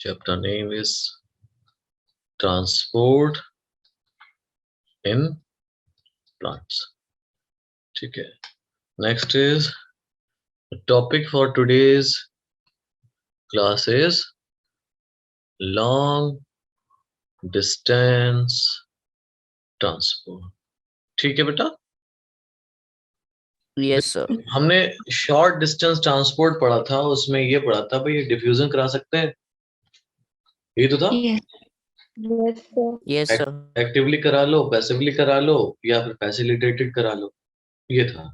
Chapter name is Transport in Plants. ठीक है. Next is the topic for today's class is long distance transport. ठीक है बेटा. Yes sir. हमने short distance transport पढ़ा था, उसमें ये पढ़ा था भाई डिफ्यूजन करा सकते हैं, ये तो था. Yes sir. एक्टिवली करा लो, पैसिवली करा लो, या फिर फैसिलिटेटेड करा लो, ये था.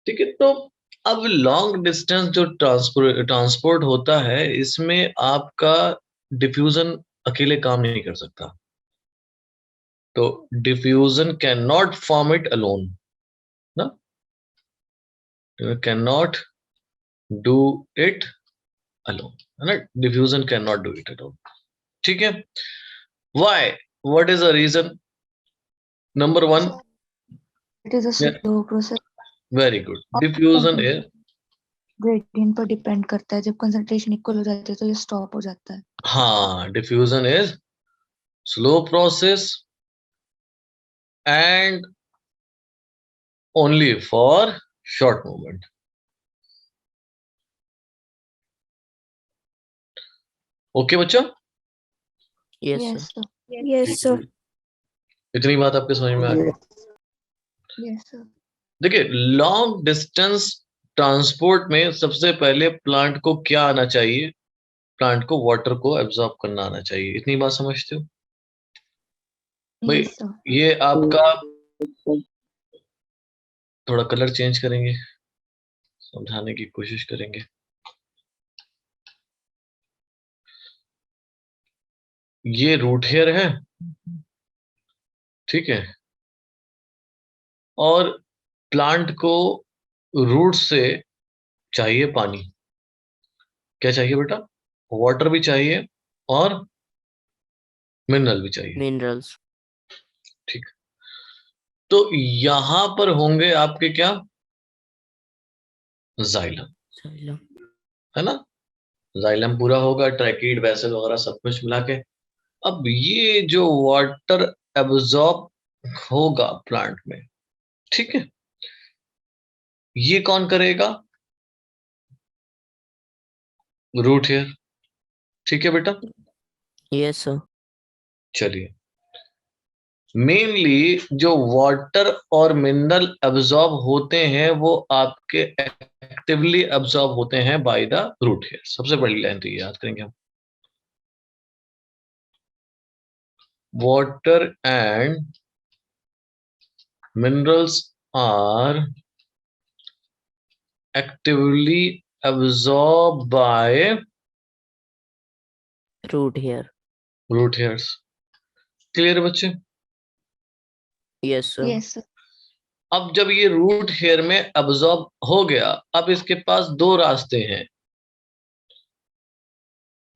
ठीक है. तो अब लॉन्ग डिस्टेंस जो ट्रांसपोर्ट होता है, इसमें आपका डिफ्यूजन अकेले काम नहीं कर सकता. तो diffusion can not form it alone ना, can not do it alone, है ना. Diffusion can not do it alone. ठीक है. Why, what is the reason? Number one, It is a slow process. Very good. Diffusion is, gradient पर depend करता है. जब concentration equal हो जाती है तो ये स्टॉप हो जाता है. हाँ, diffusion is slow process and only for short movement. Okay बच्चा. Yes Yes, sir. sir. Yes sir. इतनी बात आपके समझ में आ गई. Yes, sir. देखिए, लॉन्ग डिस्टेंस ट्रांसपोर्ट में सबसे पहले प्लांट को क्या आना चाहिए? प्लांट को वाटर को एब्जॉर्ब करना आना चाहिए. इतनी बात समझते हो भाई? Yes, sir. ये आपका, थोड़ा कलर चेंज करेंगे, समझाने की कोशिश करेंगे. ये रूट हेयर है, ठीक है. और प्लांट को रूट से चाहिए पानी. क्या चाहिए बेटा? वाटर भी चाहिए और मिनरल भी चाहिए. मिनरल्स। ठीक. तो यहां पर होंगे आपके क्या? जाइलम, है ना. जाइलम पूरा होगा, ट्रैकीड, वेसल वगैरह सब कुछ मिला के. अब ये जो वाटर एब्जॉर्ब होगा प्लांट में, ठीक है, ये कौन करेगा? Root hair. ठीक है बेटा. Yes sir. चलिए, मेनली जो वाटर और मिनरल एब्जॉर्ब होते हैं वो आपके एक्टिवली एब्जॉर्ब होते हैं बाय द रूट हेयर. सबसे बड़ी लाइन तो ये याद करेंगे हम. Water and minerals are actively absorbed by root hair. root hairs. Clear है बच्चे? Yes sir. Yes, sir. अब जब ये रूट हेयर में एब्जॉर्ब हो गया, अब इसके पास दो रास्ते हैं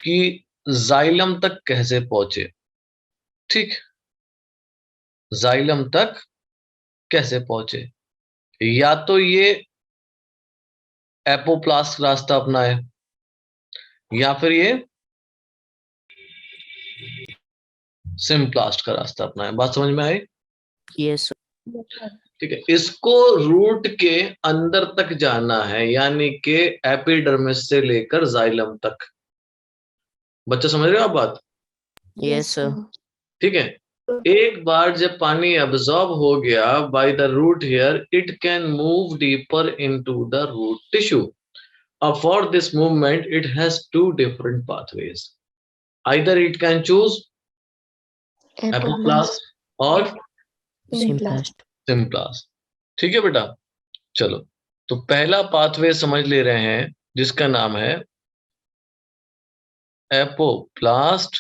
कि जाइलम तक कैसे पहुंचे. ठीक, जाइलम तक कैसे पहुंचे? या तो ये एपोप्लास्ट रास्ता अपनाए, या फिर ये सिम्प्लास्ट का रास्ता अपनाए. बात समझ में आई? Yes sir. Yes, sir. ठीक है. इसको रूट के अंदर तक जाना है, यानी कि एपिडर्मिस से लेकर जाइलम तक. बच्चा समझ रहे हो आप बात? Yes sir. ठीक है. एक बार जब पानी एब्जॉर्ब हो गया by the root hair, it can move deeper into the root tissue. For this movement it has two different pathways. Either it can choose apoplast और सिम्प्लास्ट। सिम्प्लास्ट. ठीक है बेटा. चलो, तो पहला पाथवे समझ ले रहे हैं जिसका नाम है apoplast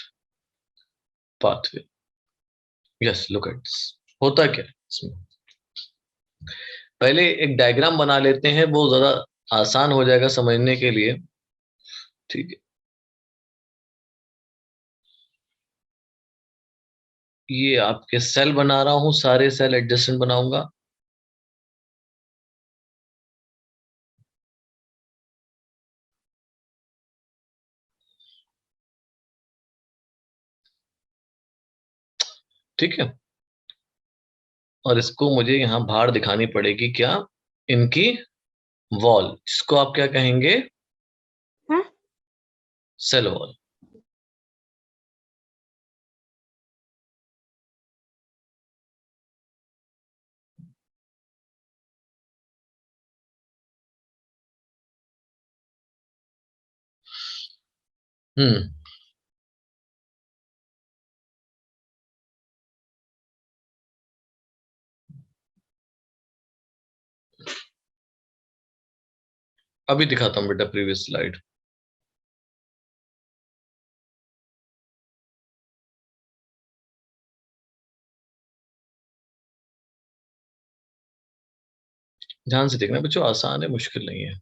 pathway. Yes, look at this. होता क्या है इसमें? पहले एक डायग्राम बना लेते हैं, वो ज्यादा आसान हो जाएगा समझने के लिए. ठीक है. ये आपके सेल बना रहा हूं, सारे सेल एडजस्टेंट बनाऊंगा. ठीक है, और इसको मुझे यहाँ बाहर दिखानी पड़ेगी क्या, इनकी वॉल, जिसको आप क्या कहेंगे, हाँ? Cell wall. हम्म, अभी दिखाता हूँ बेटा प्रीवियस स्लाइड। ध्यान से देखना बच्चों, आसान है, मुश्किल नहीं है।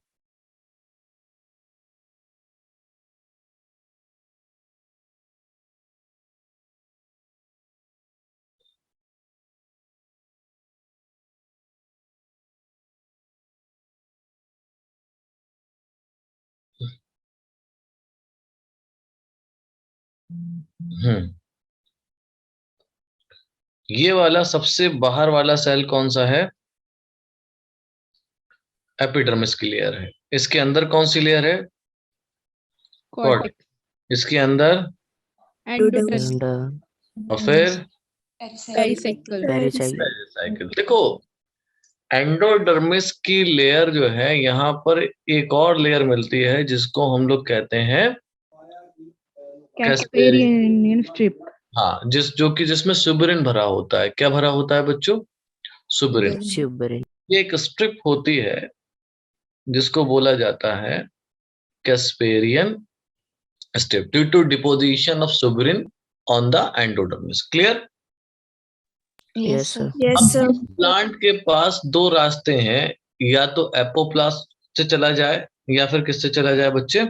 हम्म, ये वाला सबसे बाहर वाला सेल कौन सा है, एपिडर्मिस की लेयर है। इसके अंदर कौन सी लेयर है, कॉर्टेक्स। इसके अंदर एंडोडर्मिस And और फिर पेरिसाइकिल पेरिसाइकिल। देखो एंडोडर्मिस की लेयर जो है, यहाँ पर एक और लेयर मिलती है जिसको हम लोग कहते हैं कैस्पेरियन। कैस्पेरियन स्ट्रिप हाँ, जो कि जिसमें सुबरिन भरा होता है। क्या भरा होता है बच्चों, सुबरिन। Suberin. ये एक स्ट्रिप होती है जिसको बोला जाता है Casparian strip, due to deposition of suberin on the endodermis. Clear. Yes, sir. Plant के पास दो रास्ते हैं, या तो एपोप्लास्ट से चला जाए या फिर किससे चला जाए बच्चे,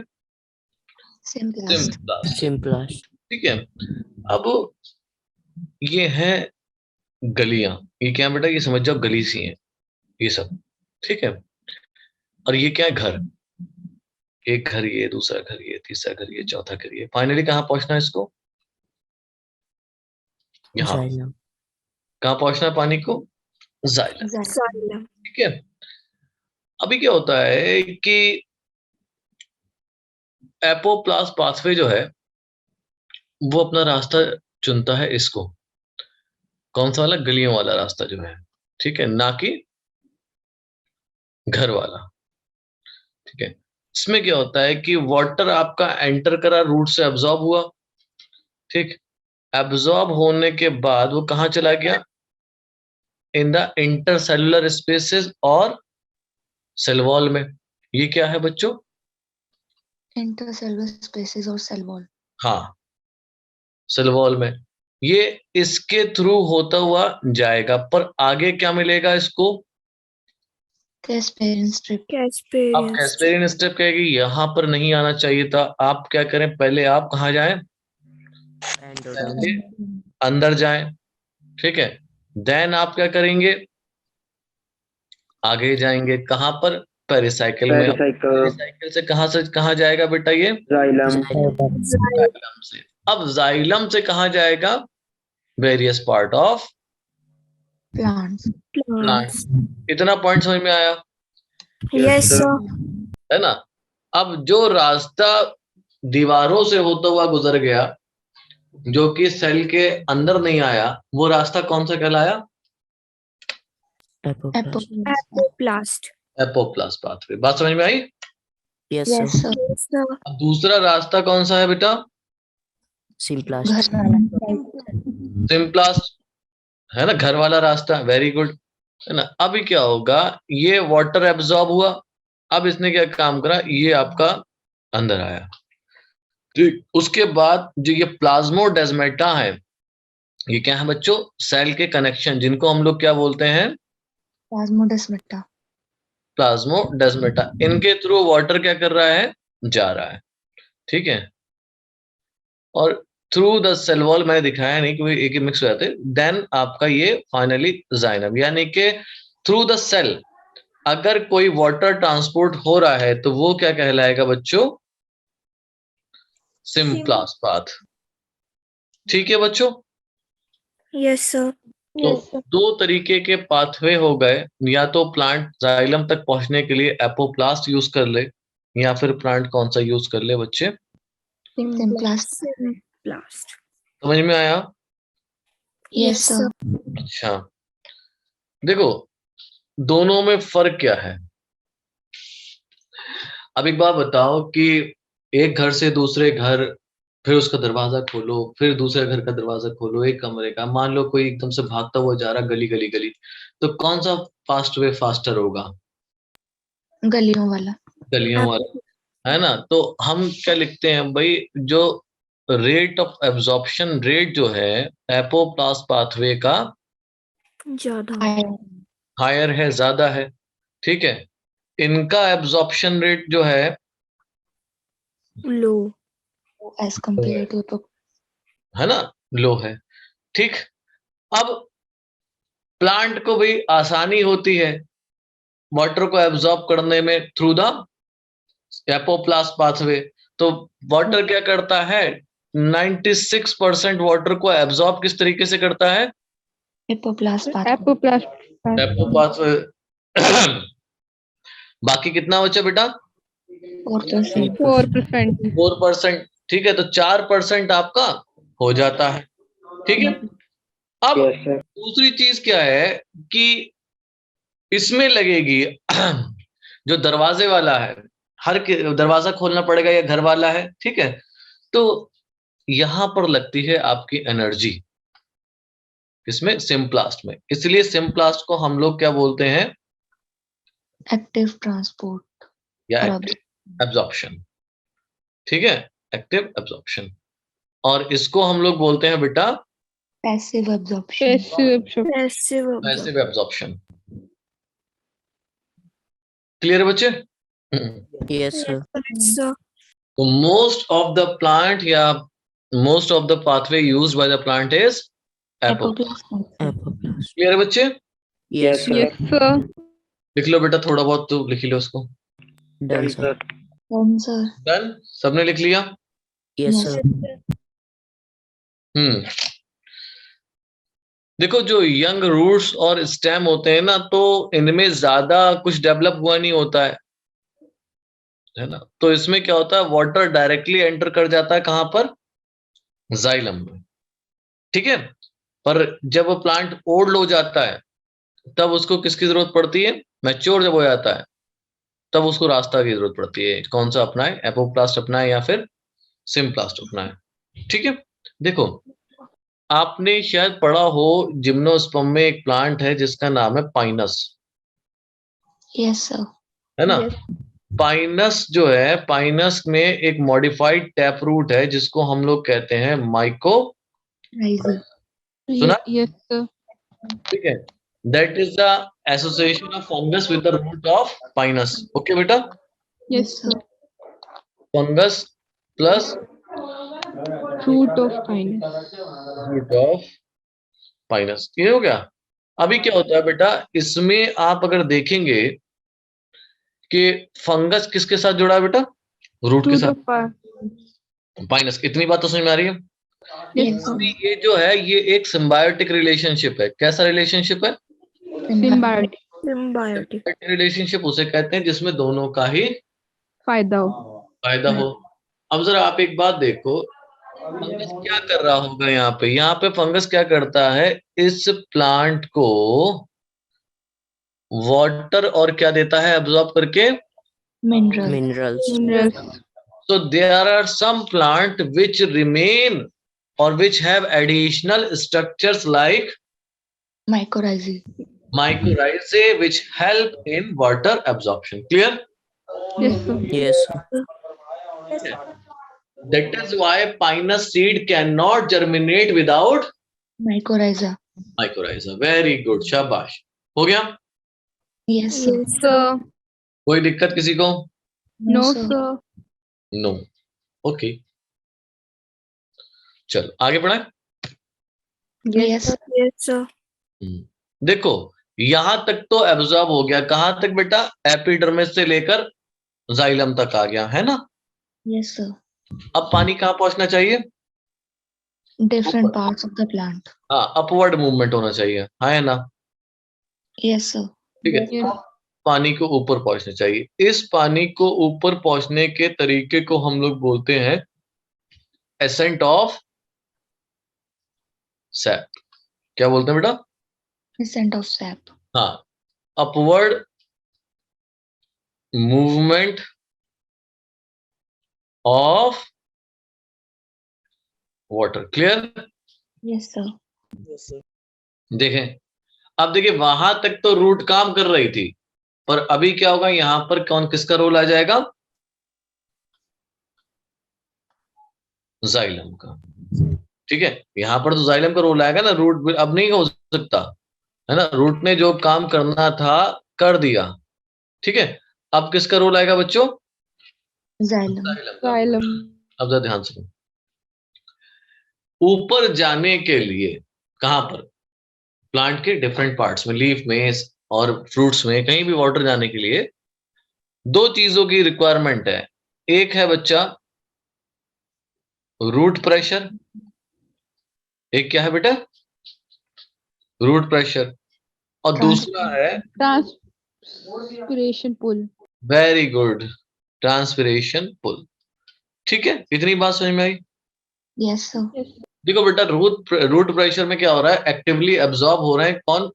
सिम्प्लास्ट। सिम्प्लास्ट। Simplast. ठीक है, अब ये है गलियां, ये क्या है बेटा, ये समझ जाओ गली सी है ये सब। ठीक है, और ये क्या है, घर। एक घर ये, दूसरा घर ये, तीसरा घर ये, चौथा घर ये, फाइनली कहाँ पहुंचना है इसको, यहाँ। Xylem. कहाँ पहुंचना है पानी को, जाइलम। ठीक है, अभी क्या होता है कि एपोप्लास्ट पाथवे जो है वो अपना रास्ता चुनता है, इसको कौन सा वाला, गलियों वाला रास्ता जो है। ठीक है, ना कि घर वाला। ठीक है, इसमें क्या होता है कि वाटर आपका एंटर करा, रूट से एब्जॉर्ब हुआ। ठीक, एब्जॉर्ब होने के बाद वो कहाँ चला गया, इन द इंटरसेलुलर स्पेसेस और सेल वॉल में। ये क्या है बच्चों, इंटरसेलुलर स्पेसेस और सेल वॉल। हाँ, सेल वॉल में ये इसके थ्रू होता हुआ जाएगा, पर आगे क्या मिलेगा इसको, कैस्पेरियन स्ट्रिप। अब कैस्पेरियन स्ट्रिप कहेगी यहाँ पर नहीं आना चाहिए था। आप क्या करें, पहले आप कहाँ जाएं, Endodermis. अंदर जाएं। ठीक है, देन आप क्या करेंगे, आगे जाएंगे कहाँ पर, पेरिसाइकिल में। पेरिसाइकिल से कहाँ जाएगा बेटा ये, Xylem. जाइलम से। अब जाइलम से कहाँ जाएगा, various part of plants. Plant. इतना पॉइंट समझ में आया यस है ना। अब जो रास्ता दीवारों से होता हुआ गुजर गया, जो कि सेल के अंदर नहीं आया, वो रास्ता कौन सा कहलाया, Apoplast. Apoplast apoplast pathway. बात समझ में आई। Yes, sir. सर। अब दूसरा रास्ता कौन सा है बेटा, Simplast. घर वाला। सिम्प्लास्ट, है ना, घर वाला रास्ता। वेरी गुड, है ना। अभी क्या होगा, ये वाटर एब्जॉर्ब हुआ, अब इसने क्या काम करा, ये आपका अंदर आया। ठीक, उसके बाद जो ये प्लाज्मोडेस्माटा है, ये क्या है बच्चों, सेल के कनेक्शन, जिनको हम लोग क्या बोलते हैं, प्लाज्मोडेस्माटा। प्लाज्मोडेस्माटा। इनके थ्रू वाटर क्या कर रहा है, जा रहा है। ठीक है, और थ्रू द सेल वॉल मैंने दिखाया नहीं क्योंकि एक ही मिक्स हो जाते। देन आपका ये फाइनली जाइलम, यानी कि थ्रू द सेल अगर कोई वाटर ट्रांसपोर्ट हो रहा है तो वो क्या कहलाएगा बच्चों, सिम्प्लास्ट पाथ। ठीक है बच्चों, Yes, sir. तो दो तरीके के पाथवे हो गए, या तो प्लांट जाइलम तक पहुंचने के लिए एपोप्लास्ट यूज कर ले, या फिर प्लांट कौन सा यूज कर ले बच्चे? Symplast. Blast. समझ में आया? Yes, sir. अच्छा, देखो दोनों में फर्क क्या है। अब एक बात बताओ कि एक घर से दूसरे घर, फिर उसका दरवाजा खोलो, फिर दूसरे घर का दरवाजा खोलो, एक कमरे का, मान लो कोई एकदम से भागता हुआ जा रहा गली गली गली, तो कौन सा फास्ट वे फास्टर होगा? गलियों वाला. गलियों वाला, है ना? तो हम क्या लिखते हैं भाई, जो रेट ऑफ एब्जॉर्प्शन रेट जो है एपोप्लास्ट पाथवे का ज्यादा. हायर है, ज्यादा है, ठीक है। इनका एब्जॉर्प्शन रेट जो है Low. As compared to है ना, लो है, ठीक। अब प्लांट को भी आसानी होती है वाटर को एब्जॉर्ब करने में थ्रू द एपोप्लास्ट पाथवे। तो वाटर क्या करता है, 96% वाटर को एब्जॉर्ब किस तरीके से करता है? Epoplast एपोपाथवे। बाकी कितना बचा बेटा? 4%. 4%, ठीक है। तो 4% आपका हो जाता है, ठीक है। अब दूसरी चीज क्या है कि इसमें लगेगी जो दरवाजे वाला है, हर दरवाजा खोलना पड़ेगा, या घर वाला है, ठीक है। तो यहां पर लगती है आपकी एनर्जी, इसमें सिम्प्लास्ट में। इसलिए सिम्प्लास्ट को हम लोग क्या बोलते हैं? Active transport. या और एक्टिव एब्जॉर्प्शन, ठीक है, एक्टिव एब्जॉर्प्शन। और इसको हम लोग बोलते हैं बेटा Passive absorption. Passive. Passive absorption. Clear है बच्चे? Yes, sir. Sir. तो मोस्ट ऑफ द प्लांट या most of the pathway used by the plant is apoplast. Epoplast. Epoplast. Clear है बच्चे? Yes, sir. लिख लो बेटा, थोड़ा बहुत तो लिख लो उसको। Done, sir. Done, sir. Done, सबने लिख लिया? Yes, Yes. sir. देखो जो यंग रूट्स और स्टेम होते हैं ना, तो इनमें ज्यादा कुछ डेवलप हुआ नहीं होता है ना। तो इसमें क्या होता है, वाटर डायरेक्टली एंटर कर जाता है कहां पर? जाइलम में, ठीक है। पर जब प्लांट ओल्ड हो जाता है तब उसको किसकी जरूरत पड़ती है? मैच्योर जब हो जाता है तब उसको रास्ता की जरूरत पड़ती है। कौन सा अपनाए, एपोप्लास्ट अपनाए या फिर सिम्प्लास्ट अपनाए, ठीक है। देखो आपने शायद पढ़ा हो, जिम्नोस्पर्म में एक प्लांट है जिसका नाम है पाइनस, Yes, sir. है ना। पाइनस जो है, पाइनस में एक मॉडिफाइड टैप रूट है जिसको हम लोग कहते हैं माइको, Rising. सुना? Yes, sir. ठीक है, that is the association of fungus with the root of Pinus. Okay बेटा, Yes, sir. Fungus plus Root of kindness. Root of Pinus, ये हो गया। अभी क्या होता है बेटा, इसमें आप अगर देखेंगे कि फंगस किसके साथ जुड़ा है बेटा? रूट के साथ, पाइनस। इतनी बात तो समझ में आ रही है? Yes, sir. ये जो है ये एक सिम्बायोटिक रिलेशनशिप है। कैसा रिलेशनशिप है? Symbiotic. Symbiotic. रिलेशनशिप उसे कहते हैं जिसमें दोनों का ही फायदा हो। अब जरा आप एक बात देखो, फंगस क्या कर रहा होगा यहाँ पे फंगस क्या करता है, इस प्लांट को वाटर और क्या देता है एब्जॉर्ब करके? Mineral. Minerals. So there are some plant which remain or which have additional structures like Mycorrhizae. mycorrhizae which help in water absorption. Clear? Yes, sir. Yes, sir. That is why pinus seed cannot germinate without Mycorrhiza. mycorrhiza. Very good, शाबाश। हो गया? Yes, sir. Yes, sir. कोई दिक्कत किसी को? No, sir. No. Okay, चलो आगे बढ़ाएं। Yes. Yes, sir. देखो यहां तक तो एब्जॉर्ब हो गया, कहां तक बेटा? एपिडर्मिस से लेकर जाइलम तक आ गया, है ना। Yes, sir. अब पानी कहां पहुंचना चाहिए? different parts of the plant. हाँ, अपवर्ड मूवमेंट होना चाहिए, हाँ या ना? Yes, sir. ठीक है, पानी को ऊपर पहुंचना चाहिए। इस पानी को ऊपर पहुंचने के तरीके को हम लोग बोलते हैं एसेंट ऑफ सैप। क्या बोलते हैं बेटा? Descent of sap. हाँ, upward movement of water. Clear? Yes, sir. देखें, अब देखिए वहां तक तो रूट काम कर रही थी, पर अभी क्या होगा, यहां पर कौन किसका रोल आ जाएगा? जाइलम का। ठीक है, यहां पर तो जाइलम का रोल आएगा ना, रूट अब नहीं हो सकता है ना, रूट ने जो काम करना था कर दिया। ठीक है, अब किसका रोल आएगा बच्चों? Xylem. जाइलम का। अब जरा ध्यान से, ऊपर जाने के लिए कहां पर, प्लांट के डिफरेंट पार्ट्स में, लीफ में और फ्रूट्स में, कहीं भी वाटर जाने के लिए दो चीजों की रिक्वायरमेंट है। एक है बच्चा रूट प्रेशर, एक क्या है बेटा? रूट प्रेशर, और दूसरा है transpiration pull. Very good, transpiration pull. ठीक है, इतनी बात समझ में आई? Yes, sir. देखो बेटा, रूट प्रेशर में क्या हो रहा है, एक्टिवली एब्जॉर्ब हो रहे हैं कौन?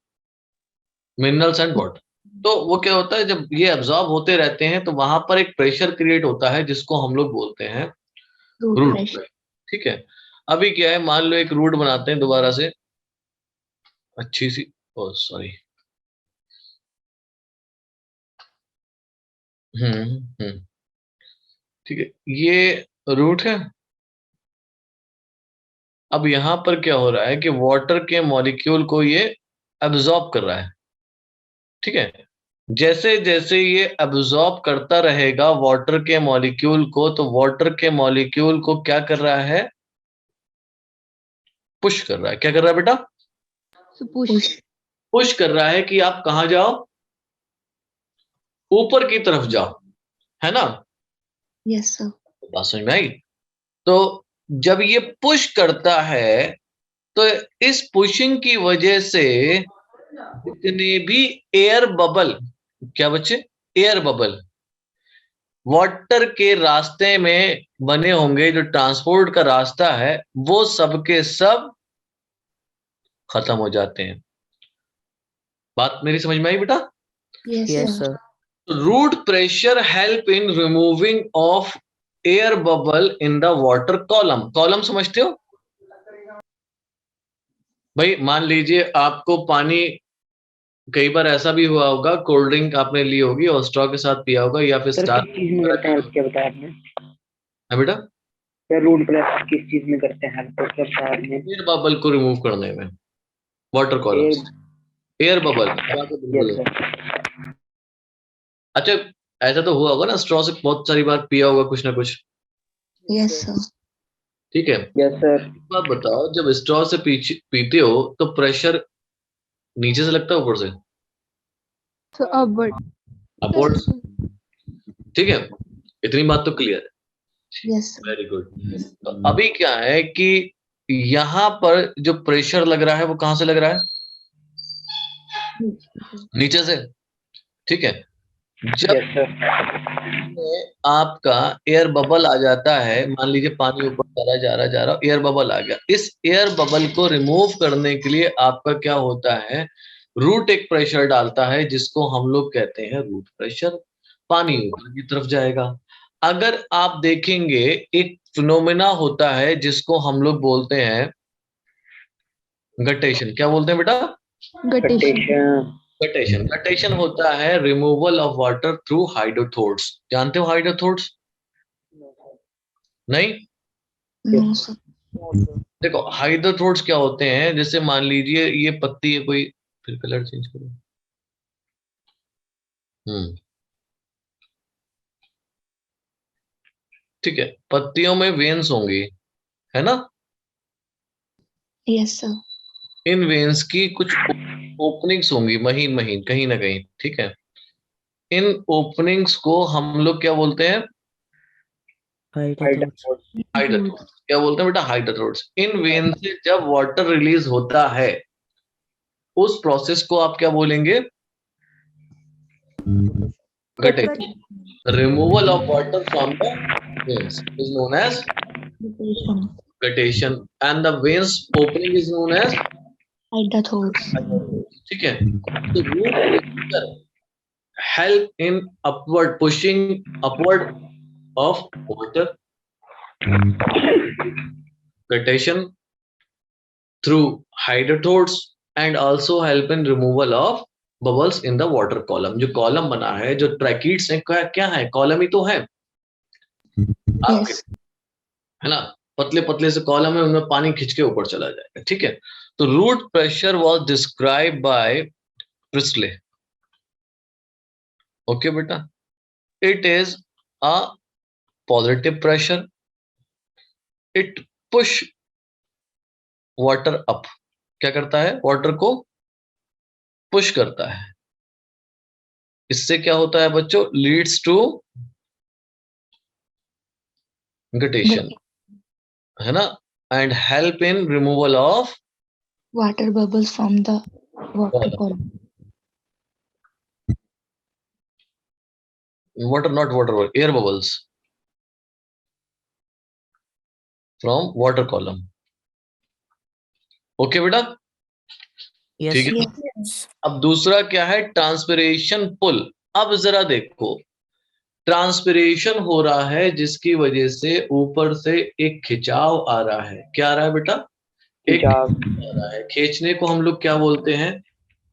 Minerals and water. तो वो क्या होता है, जब ये एब्जॉर्ब होते रहते हैं तो वहां पर एक प्रेशर क्रिएट होता है जिसको हम लोग बोलते हैं Root रूट pressure. प्रेशर। ठीक है, अभी क्या है, मान लो एक रूट बनाते हैं दोबारा से अच्छी सी, ओ सॉरी, हम्म, ठीक है, ये रूट है। अब यहां पर क्या हो रहा है कि वाटर के मॉलिक्यूल को ये एब्जॉर्ब कर रहा है। ठीक है, जैसे जैसे ये एब्जॉर्ब करता रहेगा वाटर के मॉलिक्यूल को, तो वाटर के मॉलिक्यूल को क्या कर रहा है? पुश कर रहा है। क्या कर रहा है बेटा? Push. पुश कर रहा है कि आप कहां जाओ? ऊपर की तरफ जाओ, है ना? Yes, sir. बात समझ में आई? तो जब ये पुश करता है तो इस पुशिंग की वजह से जितने भी एयर बबल, क्या बच्चे? एयर बबल वाटर के रास्ते में बने होंगे, जो ट्रांसपोर्ट का रास्ता है, वो सब के सब खत्म हो जाते हैं। बात मेरी समझ में आई बेटा? Yes, yes sir. Sir. Root pressure help in removing of air bubble in the water column. Column समझते हो भाई? मान लीजिए आपको पानी, कई बार ऐसा भी हुआ होगा, कोल्ड ड्रिंक आपने ली होगी और स्ट्रॉ के साथ पिया होगा, या फिर सर स्टार किस चीज में करते हैं हेल्प, क्या बताया आपने? है बेटा? सर रूट प्रेशर किस चीज में करते हैं हेल्प, क्या बताया आपने? एयर बबल को रिमूव करने में, वाटर कॉलम से एयर बबल। Yes sir. अच्छा, ऐसा तो हुआ होगा ना, स्ट्रॉ से बहुत सारी बार पिया होगा कुछ ना कुछ। Yes, sir. ठीक है, यस सर। एक बात बताओ, जब स्ट्रॉ से पीते हो तो प्रेशर नीचे से लगता है ऊपर से? So upward. अपवर्ड्स। ठीक है, इतनी बात तो क्लियर है। Yes, sir. Very good. तो अभी क्या है कि यहाँ पर जो प्रेशर लग रहा है वो कहां से लग रहा है? नीचे से। ठीक है, जब यस सर। आपका एयर बबल आ जाता है, मान लीजिए पानी ऊपर चला जा रहा, एयर बबल आ गया, इस एयर बबल को रिमूव करने के लिए आपका क्या होता है, रूट एक प्रेशर डालता है जिसको हम लोग कहते हैं रूट प्रेशर। पानी ऊपर की तरफ जाएगा। अगर आप देखेंगे, एक फिनोमेना होता है जिसको हम लोग बोलते हैं गटेशन। क्या बोलते हैं बेटा? Guttation. गटेशन। गटेशन होता है रिमूवल ऑफ वाटर थ्रू हाइड्रोथोड्स। जानते हो हाइड्रोथोड्स? नहीं? No, sir. देखो हाइड्रोथोड्स क्या होते हैं, जैसे मान लीजिए ये पत्ती है कोई, फिर कलर चेंज करो। ठीक है, पत्तियों में वेन्स होंगी, है ना? Yes, sir. इन वेन्स की कुछ ओपनिंग्स होंगी, महीन महीन कहीं ना कहीं। ठीक है, इन ओपनिंग्स को हम लोग क्या बोलते हैं? हाइड्रोथोड्स, क्या बोलते हैं बेटा? हाइड्रोथोड्स। इन वेन से जब वाटर रिलीज होता है उस प्रोसेस को आप क्या बोलेंगे? Guttation. Removal of water from the veins is known as guttation and the veins opening is known as hydathodes. ठीक है। तो root pressure help in upward pushing upward of water, guttation through hydrothodes and also help in removal of bubbles in the water column। जो column बना है, जो tracheids है, क्या है? कॉलम ही तो है आपके, Yes. है ना? पतले पतले से कॉलम है, उनमें पानी खिंच के ऊपर चला जाएगा। ठीक है। तो root pressure was describe by Priestley. Okay बेटा, it is a positive pressure, it push water up. क्या करता है? वाटर को पुश करता है। इससे क्या होता है बच्चों? लीड्स टू गटेशन, है ना? And help in removal of Water bubbles from the water column. air bubbles from water column। Okay बेटा, ठीक है। Yes. अब दूसरा क्या है? Transpiration pull. अब जरा देखो, ट्रांसपिरेशन हो रहा है जिसकी वजह से ऊपर से एक खिंचाव आ रहा है। क्या आ रहा है बेटा? एक खिंचाव। खिंचाव आ रहा है। खींचने को हम लोग क्या बोलते हैं?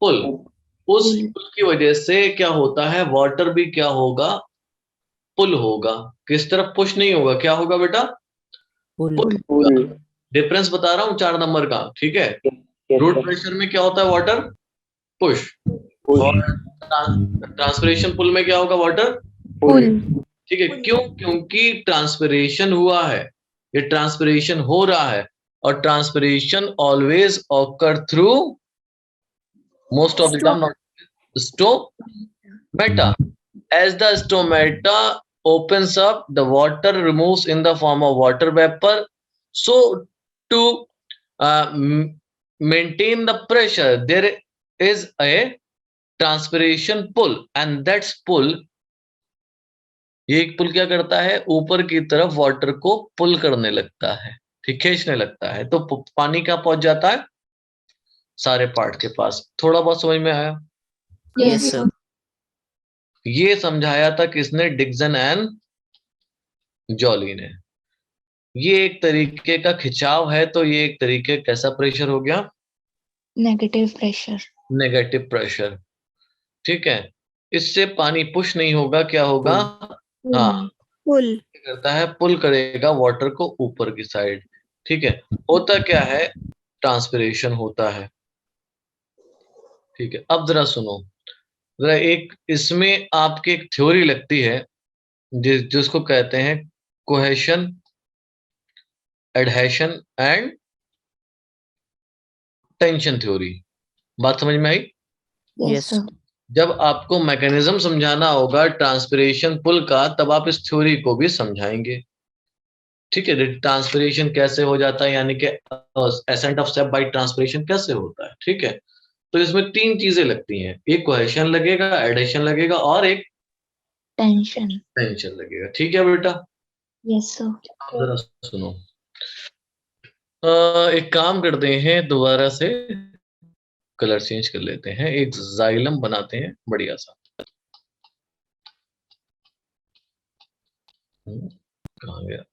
पुल। उस पुल की वजह से क्या होता है? वाटर भी क्या होगा? पुल होगा। किस तरफ? पुश नहीं होगा। क्या होगा बेटा? पुल। डिफरेंस बता रहा हूं 4 नंबर का। ठीक है। रूट प्रेशर में क्या होता है? Water push. और ट्रांसपिरेशन पुल में क्या होगा? वाटर पुल। ठीक है। क्यों? क्योंकि ट्रांसपिरेशन हुआ है, ये ट्रांसपिरेशन हो रहा है, और transpiration always occur through most of the time stomata. As the stomata opens up, the water removes in the form of water vapor. So to maintain the pressure, there is a transpiration pull, and that's pull, ये एक पुल क्या करता है? ऊपर की तरफ water को पुल करने लगता है, ठीक, खींचने लगता है। तो पानी क्या पहुंच जाता है? सारे पार्ट के पास। थोड़ा बहुत समझ में आया? Yes, sir. ये समझाया था किसने? डिक्सन एंड जॉली ने। ये एक तरीके का खिंचाव है, तो ये एक तरीके कैसा प्रेशर हो गया? Negative pressure. Negative pressure. ठीक है। इससे पानी पुश नहीं होगा, क्या होगा? हाँ, पुल करता है, पुल करेगा वाटर को ऊपर की साइड। ठीक है। होता क्या है? ट्रांसपिरेशन होता है। ठीक है। अब जरा सुनो, जरा एक इसमें आपके एक थ्योरी लगती है जिसको कहते हैं cohesion, adhesion and tension theory. बात समझ में आई? Yes, sir. जब आपको मैकेनिज्म समझाना होगा ट्रांसपिरेशन पुल का, तब आप इस थ्योरी को भी समझाएंगे। ठीक है। ट्रांसपिरेशन कैसे हो जाता है, यानी कि ascent of step by transpiration कैसे होता है। ठीक है। तो इसमें 3 चीजें लगती हैं, एक कोहेशन लगेगा, एडिशन लगेगा, और एक Tension. टेंशन लगेगा। ठीक है बेटा? Yes, sir. अब जरा सुनो, एक काम करते हैं, दोबारा से कलर चेंज कर लेते हैं, एक जाइलम बनाते हैं बढ़िया सा। कहाँ गया?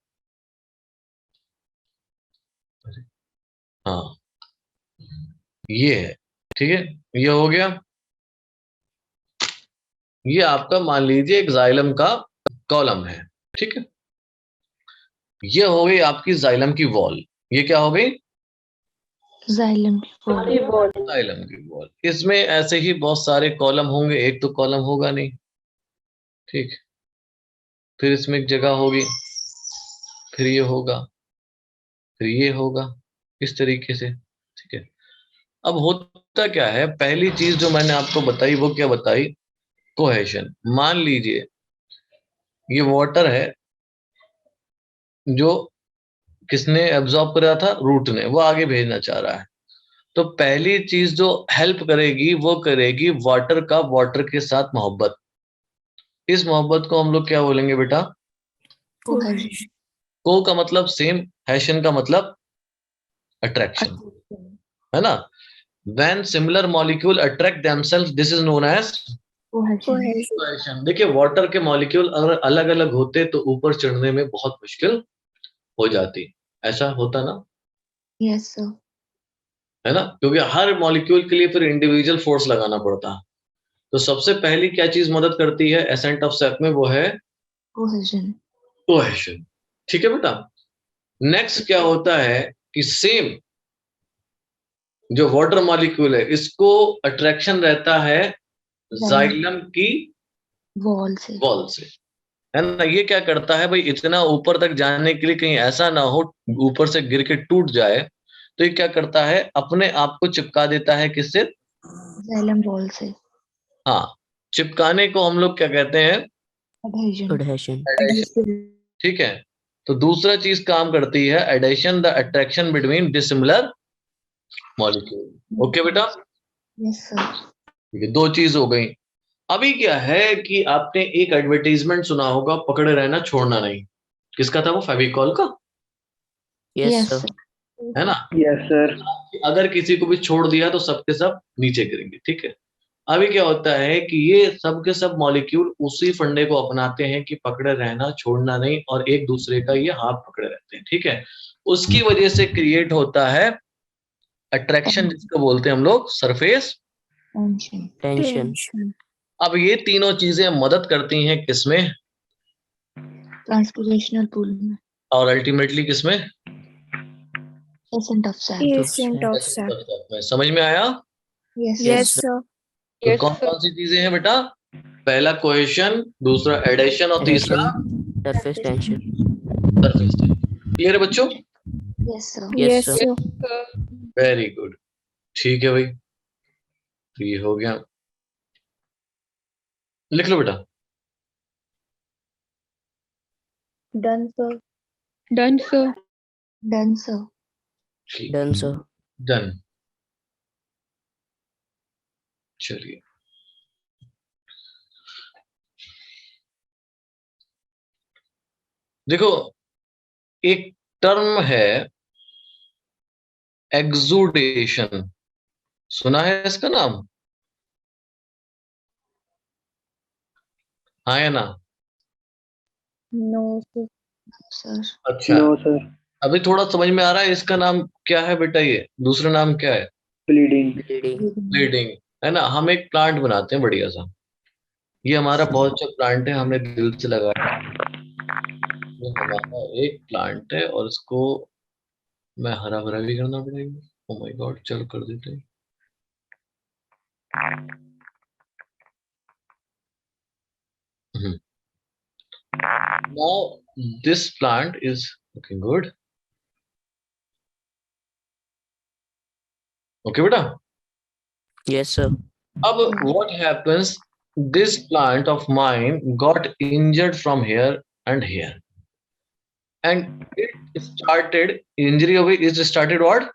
हाँ, ये है। ठीक है, ये हो गया। ये आपका मान लीजिए एक जाइलम का कॉलम है। ठीक है। ये हो गई आपकी जाइलम की वॉल। ये क्या हो गई? Xylem wall. जाइलम की वॉल। इसमें ऐसे ही बहुत सारे कॉलम होंगे, एक तो कॉलम होगा नहीं। ठीक। फिर इसमें एक जगह होगी, फिर ये होगा, फिर ये होगा, इस तरीके से। ठीक है। अब होता क्या है? पहली चीज जो मैंने आपको बताई वो क्या बताई? कोहेशन। मान लीजिए ये वाटर है, जो किसने एब्जॉर्ब करा था, रूट ने, वो आगे भेजना चाह रहा है। तो पहली चीज जो हेल्प करेगी वो करेगी वाटर का वाटर के साथ मोहब्बत। इस मोहब्बत को हम लोग क्या बोलेंगे बेटा? कोहेशन। को का मतलब सेम, हैशन का मतलब अट्रैक्शन, है ना? When similar molecule attract themselves, this is known as cohesion. cohesion। देखिए वाटर के मॉलिक्यूल अगर अलग अलग होते तो ऊपर चढ़ने में बहुत मुश्किल हो जाती, ऐसा होता ना, यस सर। है ना? क्योंकि हर मॉलिक्यूल के लिए फिर इंडिविजुअल फोर्स लगाना पड़ता है। तो सबसे पहली क्या चीज मदद करती है एसेंट ऑफ सेफ में, वो है कोहेजन। कोहेशन। ठीक है बेटा। नेक्स्ट क्या होता है कि सेम जो वाटर मॉलिक्यूल है इसको अट्रैक्शन रहता है जाइलम की वॉल से। वॉल से, है ना? ये क्या करता है भाई, इतना ऊपर तक जाने के लिए कहीं ऐसा ना हो ऊपर से गिर के टूट जाए, तो ये क्या करता है, अपने आप को चिपका देता है, किससे? जाइलम वॉल से। हाँ, चिपकाने को हम लोग क्या कहते हैं? एडहेजन। एडेशन। ठीक है। तो दूसरा चीज काम करती है adhesion, the attraction between dissimilar molecule. Okay बेटा, यस सर। ठीक है, दो चीज हो गई। अभी क्या है कि आपने एक एडवर्टाइजमेंट सुना होगा, पकड़े रहना छोड़ना नहीं। किसका था वो? फेविकॉल का, यस सर। है ना? Yes sir. अगर किसी को भी छोड़ दिया तो सबके सब नीचे गिरेंगे। ठीक है। अभी क्या होता है कि ये सब के सब मॉलिक्यूल उसी फंडे को अपनाते हैं कि पकड़े रहना छोड़ना नहीं, और एक दूसरे का ये हाथ पकड़े रहते हैं। ठीक है। उसकी वजह से क्रिएट होता है अट्रैक्शन, जिसको बोलते हैं हम लोग सरफेस टेंशन। अब ये तीनों चीजें मदद करती हैं किसमें? ट्रांसपोर्टेशनल पूल में। और अल्टीमेटली किसमें? Ascent of safe. Ascent of safe. समझ में आया? Yes sir. तो कौन कौन सी चीजें हैं बेटा? पहला कोहेशन, दूसरा एडेशन, और तीसरा surface tension. Surface tension. Clear है बच्चों? Yes sir. Yes sir. Very good. ठीक है भाई, तो ये हो गया। लिख लो बेटा। Done sir. Done sir. Done sir. Done sir. Done. चलिए, देखो एक टर्म है एक्सुडेशन, सुना है इसका नाम? हाँ या ना? No sir. सर। अच्छा, नो सर। अभी थोड़ा समझ में आ रहा है इसका नाम क्या है बेटा? ये दूसरा नाम क्या है? ब्लीडिंग। ब्लीडिंग, है ना? हम एक प्लांट बनाते हैं बढ़िया सा, ये हमारा बहुत अच्छा प्लांट है, हमने दिल से लगाया। ये हमारा एक प्लांट है और इसको मैं हरा भरा भी करना पड़ेगा। ओ माय गॉड, चल कर देते हैं। Now this plant is looking good. Okay बेटा? Yes sir. अब what happens, this plant of mine got injured from here and here, and it started, injury of it started what?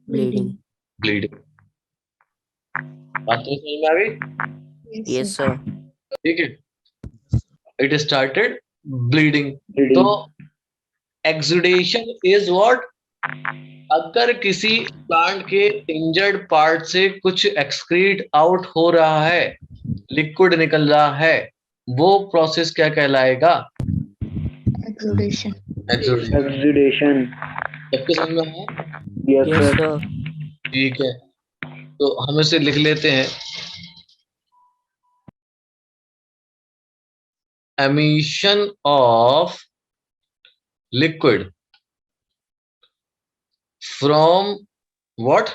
Bleeding. Bleeding. बात तो समझ में आ गई? Yes sir. ठीक है, it started bleeding. Bleeding. तो exudation is what? अगर किसी प्लांट के इंजर्ड पार्ट से कुछ एक्सक्रीट आउट हो रहा है, लिक्विड निकल रहा है, वो प्रोसेस क्या कहलाएगा? एक्सुडेशन। एक्सुडेशन। सबके समझ में आया? Yes Yes sir. sir. ठीक है, तो हम इसे लिख लेते हैं emission of liquid from what?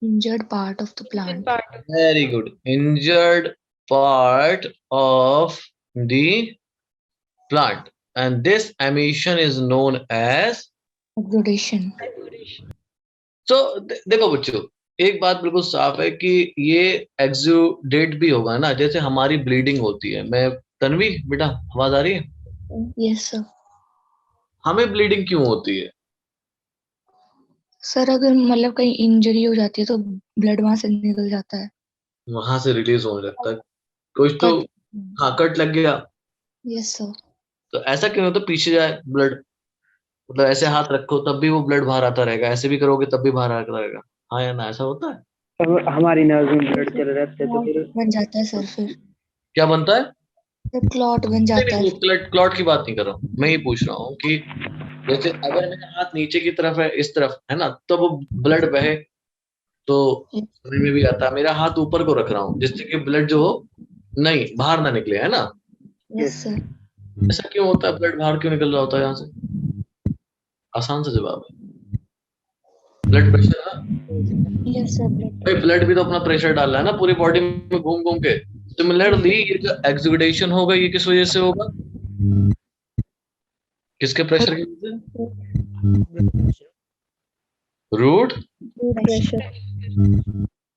Injured part of the plant. Very good. Injured part of the plant, and this emission is known as Exudation. so देखो बच्चों, एक बात बिल्कुल साफ है कि ये एक्सुडेट भी होगा ना, जैसे हमारी ब्लीडिंग होती है। मैं तन्वी बेटा, आवाज आ रही है? Yes sir. हमें ब्लीडिंग क्यों होती है? सर अगर मतलब कहीं इंजरी हो जाती है तो ब्लड वहां से निकल जाता है। वहां से रिलीज होने लगता है कुछ तो। कट। हाँ, कट लग गया यस सर। तो ऐसा क्यों होता है? पीछे जाए ब्लड, मतलब ऐसे हाथ रखो तब भी वो ब्लड बाहर आता रहेगा, ऐसे भी करोगे तब भी बाहर आता रहेगा। हाँ या ना, ऐसा होता है? अब हमारी नर्व में ब्लड चल रहे थे तो फिर बन जाता है सर फिर। क्या बनता है? जब क्लॉट बन नहीं जाता नहीं, है। वो क्लॉट क्लॉट की बात नहीं कर रहा हूँ, मैं ये पूछ रहा हूँ कि जैसे अगर मेरा हाथ नीचे की तरफ है, इस तरफ है ना, तो वो ब्लड बहे तो समझ में भी आता है। मेरा हाथ ऊपर को रख रहा हूँ जिससे कि ब्लड जो हो नहीं बाहर ना निकले, है ना? Yes sir. ऐसा क्यों होता है? ब्लड बाहर क्यों निकल रहा होता है यहाँ से? आसान सा जवाब है, ब्लड प्रेशर ना। Yes sir. भाई ब्लड भी तो अपना प्रेशर डाल रहा है ना पूरी बॉडी में घूम घूम के। सिमिलरली ये जो एक्सुडेशन होगा ये किस वजह से होगा? किसके प्रेशर की वजह से? Root pressure.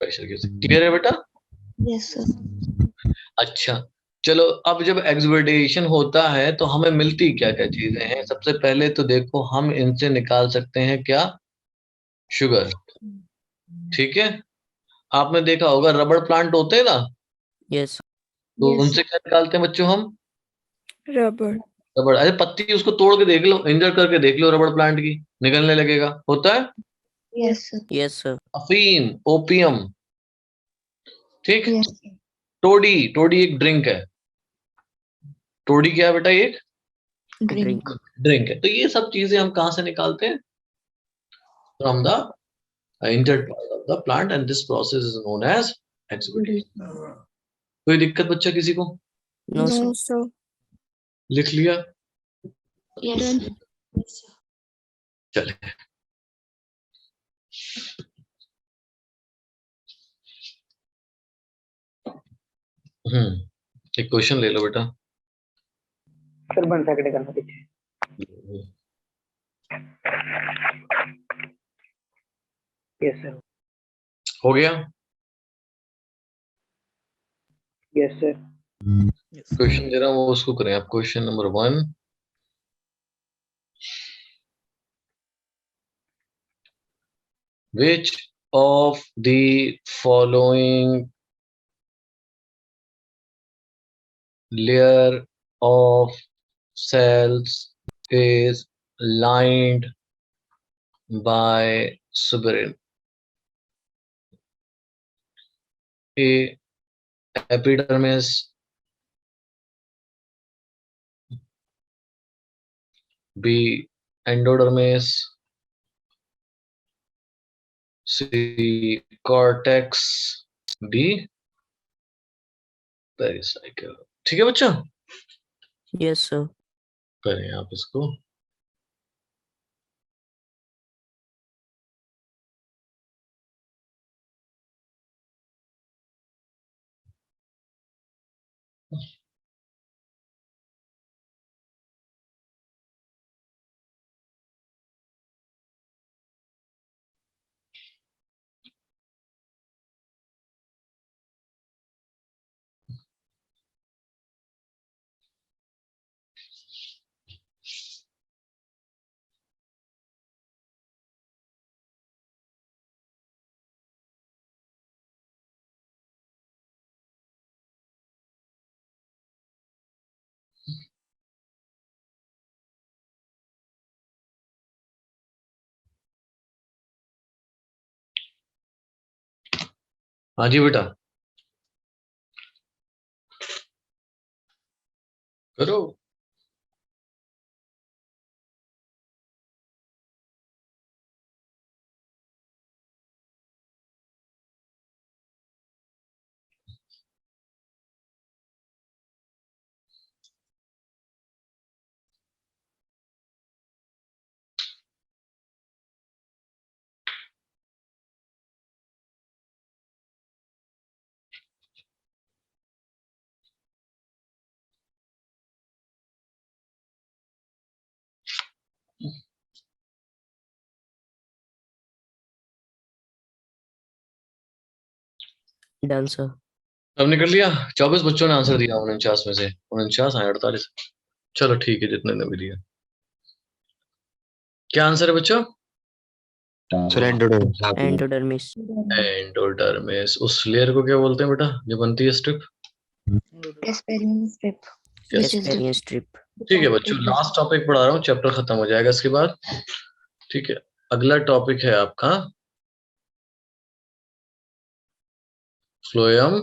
प्रेशर की वजह से। क्लियर है बेटा? Yes sir. अच्छा, चलो अब जब एक्सुडेशन होता है तो हमें मिलती क्या क्या चीजें हैं? सबसे पहले तो देखो हम इनसे निकाल सकते हैं क्या? शुगर। ठीक है, आपने देखा होगा रबड़ प्लांट होते हैं ना, Yes. तो उनसे क्या निकालते हैं बच्चों हम? रबर। रबड़। अरे पत्ती उसको तोड़ के देख लो, इंजर करके देख लो रबड़ प्लांट की, निकलने लगेगा। होता है? Yes sir. Yes, sir. अफीम, ओपियम। ठीक। यस टोडी, टोडी एक ड्रिंक है। टोडी क्या है बेटा? ये ड्रिंक। Drink. ड्रिंक है। तो ये सब चीजें हम कहाँ से निकालते हैं? From the inter part of the plant and this process is known as exudation. कोई दिक्कत बच्चा किसी को? No, sir. No sir. लिख लिया? यस। चले। एक क्वेश्चन ले लो बेटा। सर 1 सेकंड करना पीछे। Yes sir. हो गया? Yes sir. क्वेश्चन दे रहा हूँ वो उसको करें आप। Question number 1, which of the following layer of cells is lined by suberin? A. Epidermis. B. Endodermis. C. Cortex. D. Pericycle. ठीक है बच्चा, Yes, sir. करें आप इसको। हाँ जी बेटा, करो। Done, sir. अब निकल लिया? 24 बच्चों ने आंसर दिया 49 में से। 49 है 48। चलो ठीक है, जितने ने भी दिया। क्या आंसर है बच्चों? Sir endodermis. एंडोडर्मिस। एंडोडर्मिस। उस लेयर को क्या बोलते हैं बेटा जो बनती है strip? Casparian strip, Yes. which is Casparian strip. ठीक है बच्चों, लास्ट टॉपिक पढ़ा रहा हूँ, चैप्टर खत्म हो जाएगा इसके बाद। ठीक है, अगला टॉपिक है आपका फ्लोएम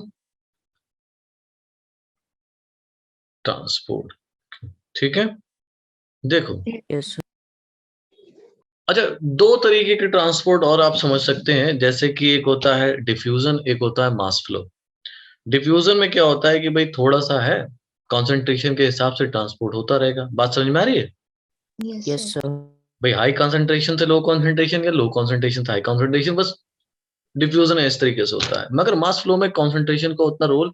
ट्रांसपोर्ट। ठीक है, देखो Yes, sir. अच्छा, दो तरीके के ट्रांसपोर्ट और आप समझ सकते हैं, जैसे कि एक होता है डिफ्यूजन, एक होता है मास फ्लो। डिफ्यूजन में क्या होता है कि भाई थोड़ा सा है, कॉन्सेंट्रेशन के हिसाब से ट्रांसपोर्ट होता रहेगा। बात समझ में आ रही है? yes, Yes, sir. sir. भाई हाई कॉन्सेंट्रेशन से लो कॉन्सेंट्रेशन या लो कॉन्सेंट्रेशन से हाई कॉन्सेंट्रेशन, बस डिफ्यूजन है इस तरीके से होता है। मगर मास फ्लो में कॉन्सेंट्रेशन का उतना रोल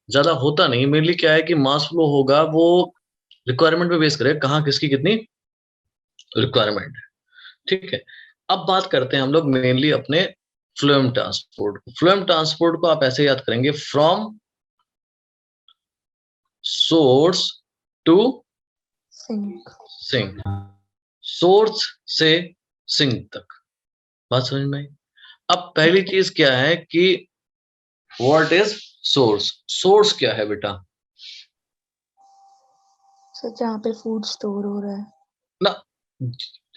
ज्यादा होता नहीं। मेनली क्या है कि मास फ्लो होगा वो रिक्वायरमेंट पे बेस करेगा, कहाँ किसकी कितनी रिक्वायरमेंट है। ठीक है, अब बात करते हैं हम लोग मेनली अपने फ्लोएम ट्रांसपोर्ट। फ्लोएम ट्रांसपोर्ट को आप ऐसे याद करेंगे, from source to Sink. Sink, source से सिंक तक। बात समझ में आई? अब पहली चीज क्या है कि व्हाट इज सोर्स? सोर्स क्या है बेटा? So जहाँ पे फूड स्टोर हो रहा है। ना,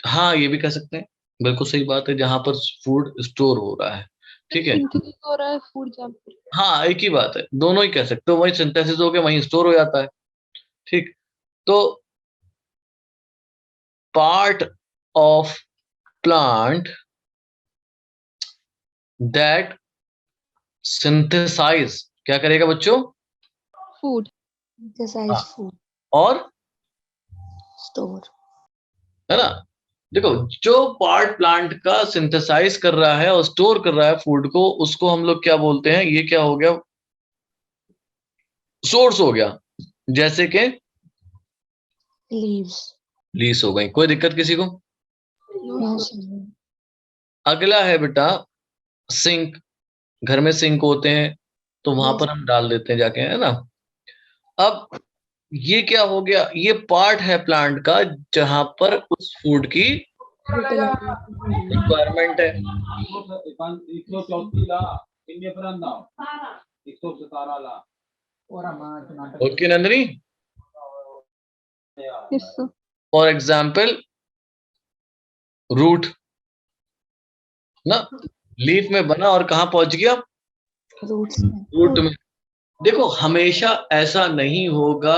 हाँ ये भी कह सकते हैं, बिल्कुल सही बात है, जहां पर फूड स्टोर हो रहा है। ठीक है, सिंथेसिस हो रहा है फूड जहाँ पे। हाँ एक ही बात है, दोनों ही कह सकते हो, वही सिंथेसिस हो गया, वहीं स्टोर हो जाता है। ठीक, तो part of plant that synthesize, क्या करेगा बच्चों? फूड। Synthesize हाँ। food, और store. है ना, देखो जो पार्ट प्लांट का सिंथेसाइज कर रहा है और स्टोर कर रहा है फूड को, उसको हम लोग क्या बोलते हैं? ये क्या हो गया? सोर्स हो गया। जैसे कि Leaves. लीस हो गई, कोई दिक्कत किसी को? No, sir. अगला है बेटा सिंक। घर में सिंक होते हैं तो वहां Yes. पर हम डाल देते हैं जाके, है ना। अब ये क्या हो गया? ये पार्ट है प्लांट का जहां पर उस फूड की रिक्वायरमेंट है। Okay Nandini, yes sir. For example root ना, लीफ में बना और कहाँ पहुंच गया? Roots में. रूट में। देखो हमेशा ऐसा नहीं होगा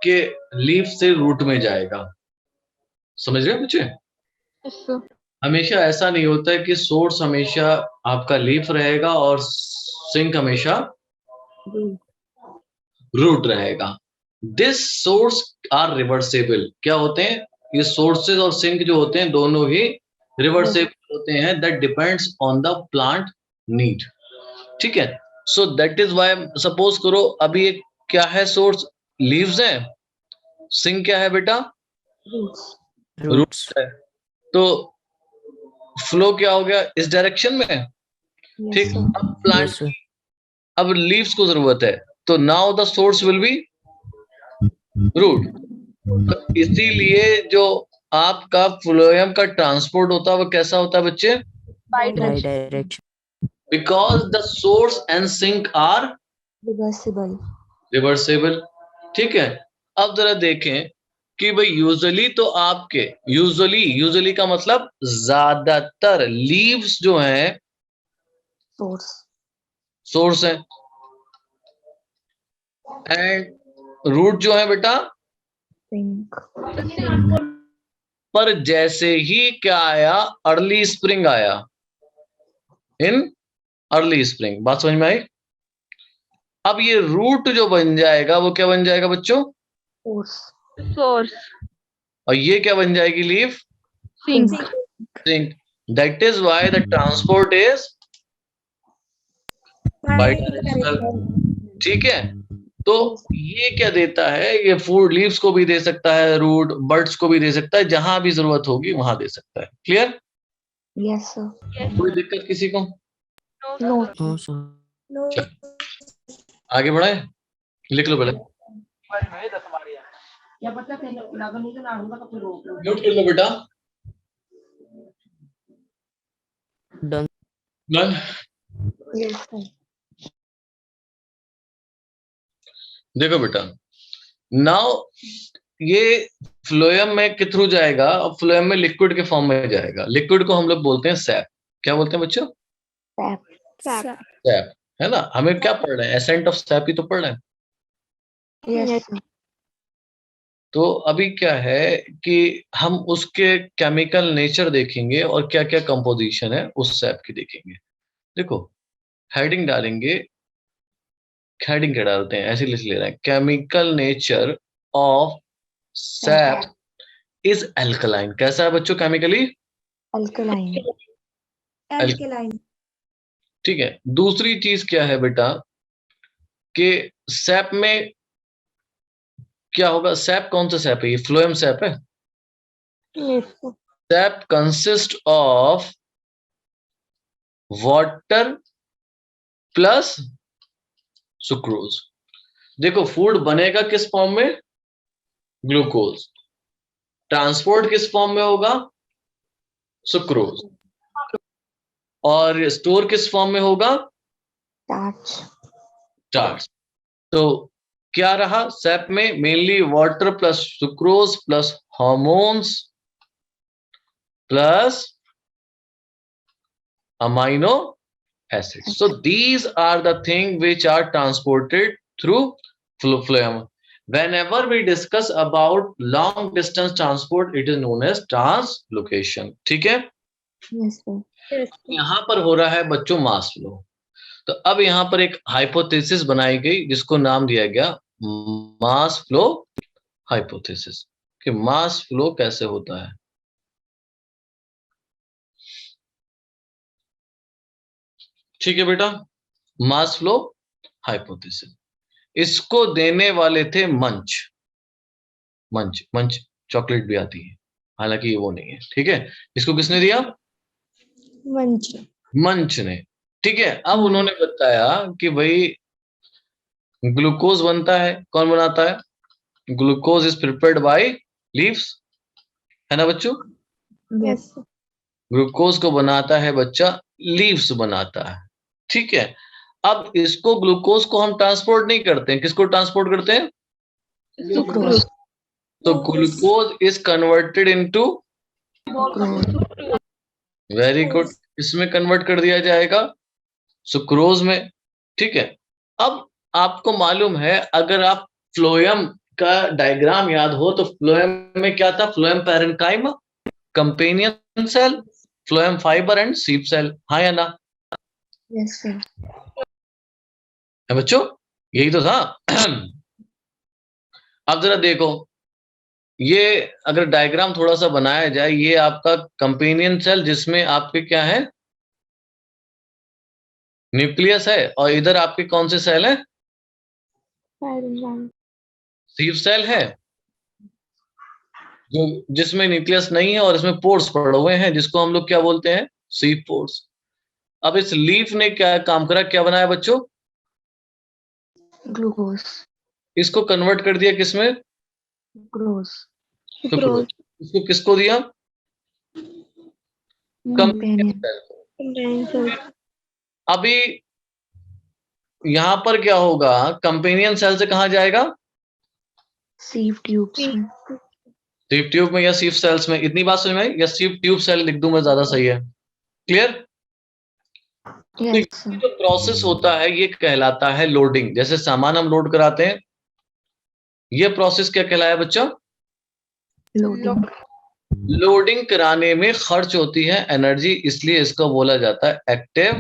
कि लीफ से रूट में जाएगा, समझ रहे हो बच्चे? Yes sir. हमेशा ऐसा नहीं होता है कि सोर्स हमेशा आपका लीफ रहेगा और सिंक हमेशा रूट रहेगा। This source are reversible. क्या होते हैं ये सोर्सेज और सिंक जो होते हैं, दोनों ही रिवर्सेबल होते हैं। That depends on the plant need. ठीक है, so that is why, suppose करो अभी एक क्या है सोर्स? लीव्स है। सिंक क्या है बेटा? Roots. Roots. रूट्स है। तो फ्लो क्या हो गया? इस डायरेक्शन में। Yes, ठीक, sir. अब प्लांट Yes, sir. अब लीव्स को जरूरत है, तो now the source will be root. तो इसीलिए जो आपका फ्लोएम का ट्रांसपोर्ट होता है वो कैसा होता है बच्चे? Bidirection. Because the source and sink are Reversible. Reversible. ठीक है, अब जरा देखें कि भाई यूजुअली तो आपके यूजुअली का मतलब ज्यादातर लीव्स जो हैं Source. सोर्स है, एंड रूट जो है बेटा Sink. पर जैसे ही क्या आया? अर्ली स्प्रिंग आया, इन अर्ली स्प्रिंग। बात समझ में आई? अब ये रूट जो बन जाएगा वो क्या बन जाएगा बच्चों? Source. सोर्स। और ये क्या बन जाएगी? Leaf sink. Sink. That is why the transport is bidirectional. ठीक है, तो ये क्या देता है? ये फूड लीव्स को भी दे सकता है, रूट बर्ड्स को भी दे सकता है, जहां भी जरूरत होगी वहां दे सकता है। क्लियर? Yes, sir. कोई दिक्कत किसी को? No. No, sir. चल, आगे बढ़े, लिख लो पहले, म्यूट कर लो बेटा। Done. Done? Yes, sir. देखो बेटा, नाउ ये फ्लोएम में के थ्रू जाएगा और फ्लोएम में लिक्विड के फॉर्म में जाएगा। लिक्विड को हम लोग बोलते हैं सैप। क्या बोलते हैं बच्चों? Sap. सैप, है ना? हमें क्या पढ़ रहे हैं? एसेंट ऑफ सैप ही तो पढ़ रहे हैं। Yes, sir. तो अभी क्या है कि हम उसके केमिकल नेचर देखेंगे और क्या क्या कंपोजिशन है उस सैप की देखेंगे। देखो, हेडिंग डालेंगे, हेडिंग क्या डालते हैं, ऐसे लिख ले रहे हैं, chemical nature of SAP is alkaline. कैसा है बच्चों केमिकली? Alkaline. ठीक है। दूसरी चीज क्या है बेटा कि सैप में क्या होगा? सैप कौन सा सैप है? ये फ्लोएम सैप है। Yes, sir. SAP consist of water plus sucrose. देखो, फूड बनेगा किस फॉर्म में? ग्लूकोज। ट्रांसपोर्ट किस फॉर्म में होगा? सुक्रोज। और स्टोर किस फॉर्म में होगा? Starch. स्टार्च। तो क्या रहा सैप में? Mainly water plus sucrose plus hormones plus amino acids. So these are the things which are transported through phloem. Whenever we discuss about long distance transport, it is known as translocation. ठीक है? Yes, sir. यहाँ पर हो रहा है बच्चों mass flow. तो अब यहाँ पर एक हाइपोथेसिस बनाई गई जिसको नाम दिया गया मास फ्लो हाइपोथेसिस, कि मास फ्लो कैसे होता है। ठीक है बेटा, मास फ्लो हाइपोथेसिस। इसको देने वाले थे मंच। मंच मंच चॉकलेट भी आती है, हालांकि ये वो नहीं है। ठीक है, इसको किसने दिया? मंच ने। ठीक है, अब उन्होंने बताया कि भाई ग्लूकोज बनता है, कौन बनाता है? Glucose is prepared by leaves, है ना बच्चों? Yes. ग्लूकोज को बनाता है बच्चा, लीव्स बनाता है। ठीक है, अब इसको ग्लूकोज को हम ट्रांसपोर्ट नहीं करते हैं, किसको ट्रांसपोर्ट करते हैं? Sucrose. तो glucose is converted into, very good, इसमें कन्वर्ट कर दिया जाएगा सुक्रोज में। ठीक है, अब आपको मालूम है, अगर आप फ्लोएम का डायग्राम याद हो तो फ्लोएम में क्या था? Phloem parenchyma, companion cell, phloem fibre and sieve cell. हाँ या ना? Yes, sir. है बच्चों, यही तो था। अब जरा देखो, ये अगर डायग्राम थोड़ा सा बनाया जाए, ये आपका कंपेनियन सेल जिसमें आपके क्या है? न्यूक्लियस है, और इधर आपके कौन से सेल है? सीप सेल है, जो जिसमें न्यूक्लियस नहीं है और इसमें पोर्स पड़े हुए हैं, जिसको हम लोग क्या बोलते हैं? सीप पोर्स। अब इस लीफ ने क्या काम करा, क्या बनाया बच्चों? Glucose. इसको कन्वर्ट कर दिया किसमें? Sucrose. सुक्रोज। इसको किसको दिया? कंपेनियन सेल को। अभी यहां पर क्या होगा? कंपेनियन सेल से कहां जाएगा? Sieve tubes. सीप ट्यूब में या सीप सेल्स में? इतनी बात समझ में आई? या सीप ट्यूब सेल लिख दूं मैं, ज्यादा सही है? क्लियर? Yes, sir. जो प्रोसेस होता है ये कहलाता है लोडिंग। जैसे सामान हम लोड कराते हैं, ये प्रोसेस क्या कहलाया बच्चा? Loading. लोडिंग कराने में खर्च होती है एनर्जी, इसलिए इसको बोला जाता है एक्टिव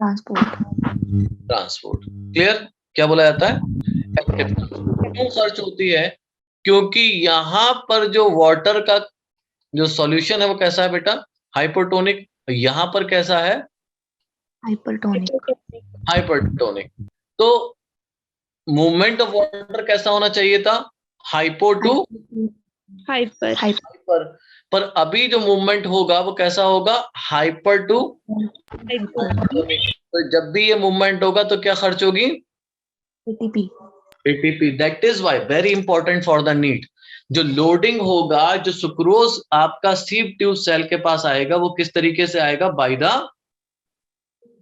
Transport. ट्रांसपोर्ट। क्लियर? क्या बोला जाता है? एक्टिव। क्यों खर्च होती है? क्योंकि यहाँ पर जो वाटर का जो सॉल्यूशन है वो कैसा है बेटा? हाइपोटोनिक। यहाँ पर कैसा है? Hypertonic. हाइपरटोनिक। तो मूवमेंट ऑफ वाटर कैसा होना चाहिए था? Hypo to Hyper. हाइपर। पर अभी जो मूवमेंट होगा वो कैसा होगा? Hyper to hypotonic. तो जब भी ये मूवमेंट होगा तो क्या खर्च होगी? ATP. ATP. That is why very important for the NEET. जो लोडिंग होगा, जो सुक्रोज आपका सीव ट्यूब सेल के पास आएगा, वो किस तरीके से आएगा? By the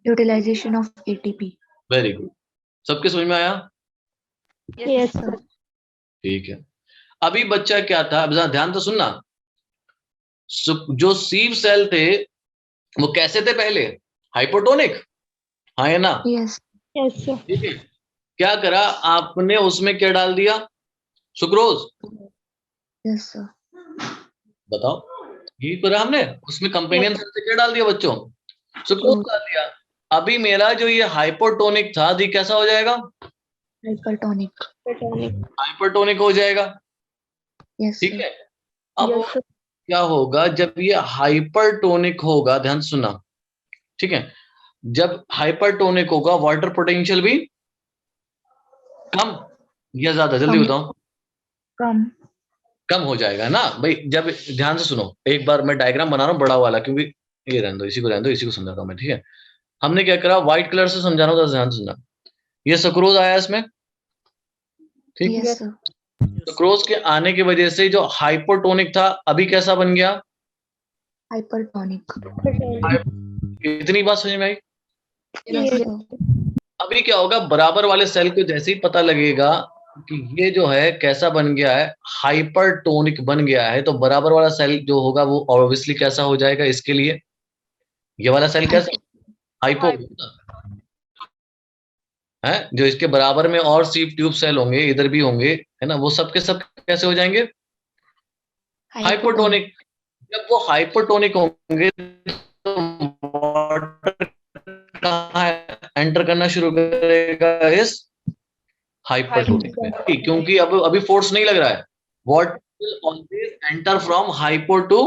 utilisation of ATP. Very good. सबके समझ में आया? Yes, sir. ठीक है। अभी बच्चा क्या था, अब जरा ध्यान तो सुनना। जो सीव सेल थे वो कैसे थे पहले? हाइपोटोनिक, हाँ या ना? Yes Yes, sir. ठीक है। क्या करा आपने, उसमें क्या डाल दिया? सुक्रोज। Yes sir. बताओ, यही करा हमने। उसमें कंपेनियन सेल से क्या डाल दिया बच्चों? सुक्रोज डाल दिया। अभी मेरा जो ये हाइपोटोनिक था, ये कैसा हो जाएगा? हाइपरटोनिक। हाइपरटोनिक हो जाएगा। यस ठीक सर। है। अब Yes, sir. क्या होगा जब ये हाइपरटोनिक होगा? ध्यान से सुनना, ठीक है। जब हाइपरटोनिक होगा, वाटर पोटेंशियल भी कम या ज्यादा? जल्दी कम। बताओ। कम। कम हो जाएगा ना भाई। जब, ध्यान से सुनो, एक बार मैं डायग्राम बना रहा हूँ बड़ा वाला, क्योंकि ये रहने दो, इसी को रहने दो, इसी को समझाता हूँ मैं, ठीक है। हमने क्या करा, व्हाइट कलर से समझा रहा हूँ, तो ध्यान से सुनना। ये सुक्रोज आया इसमें, ठीक है। Yes sir. सुक्रोज के आने की वजह से जो हाइपोटोनिक था, अभी कैसा बन गया? हाइपरटोनिक। इतनी बात समझ में आई? Yes Yes. सर। अभी क्या होगा, बराबर वाले सेल को जैसे ही पता लगेगा कि ये जो है कैसा बन गया है, हाइपरटोनिक बन गया है, तो बराबर वाला सेल जो होगा वो ऑब्वियसली कैसा हो जाएगा? इसके लिए ये वाला सेल कैसा? हाइपो है। जो इसके बराबर में और सीव ट्यूब सेल होंगे, इधर भी होंगे, है ना, वो सब के सब कैसे हो जाएंगे? हाइपोटोनिक। जब वो हाइपोटोनिक होंगे तो वाटर कहाँ एंटर करना शुरू करेगा? इस हाइपरटोनिक में, क्योंकि अब अभी फोर्स नहीं लग रहा है। Water will always enter from hypo to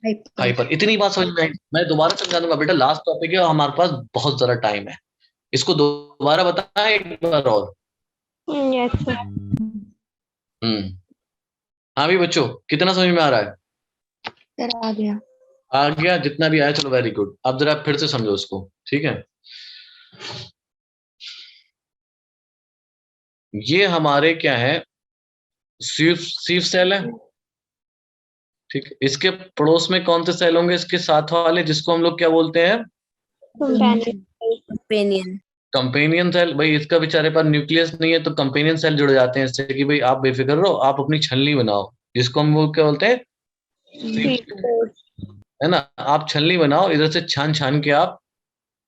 hyper. इतनी बात समझ में आई? मैं दोबारा समझा दूंगा बेटा, लास्ट टॉपिक है, हमारे पास बहुत जरा टाइम है। इसको दोबारा बताना एक बार और। Yes, sir. हाँ भी बच्चों, कितना समझ में आ रहा है? सर आ गया। आ गया? जितना भी आया, चलो वेरी गुड। अब जरा फिर से समझो उसको, ठीक है। ये हमारे क्या है, सीव सेल है, ठीक है। इसके पड़ोस में कौन से सेल होंगे? इसके साथ वाले, जिसको हम लोग क्या बोलते हैं? Companion. Companion. Companion cell. भाई इसका बेचारे पास न्यूक्लियस नहीं है, तो कंपेनियन सेल जुड़ जाते हैं इससे कि भाई आप बेफिक्र रहो, आप अपनी छलनी बनाओ, जिसको हम वो क्या बोलते हैं? है ना, आप छलनी बनाओ, इधर से छान छान के आप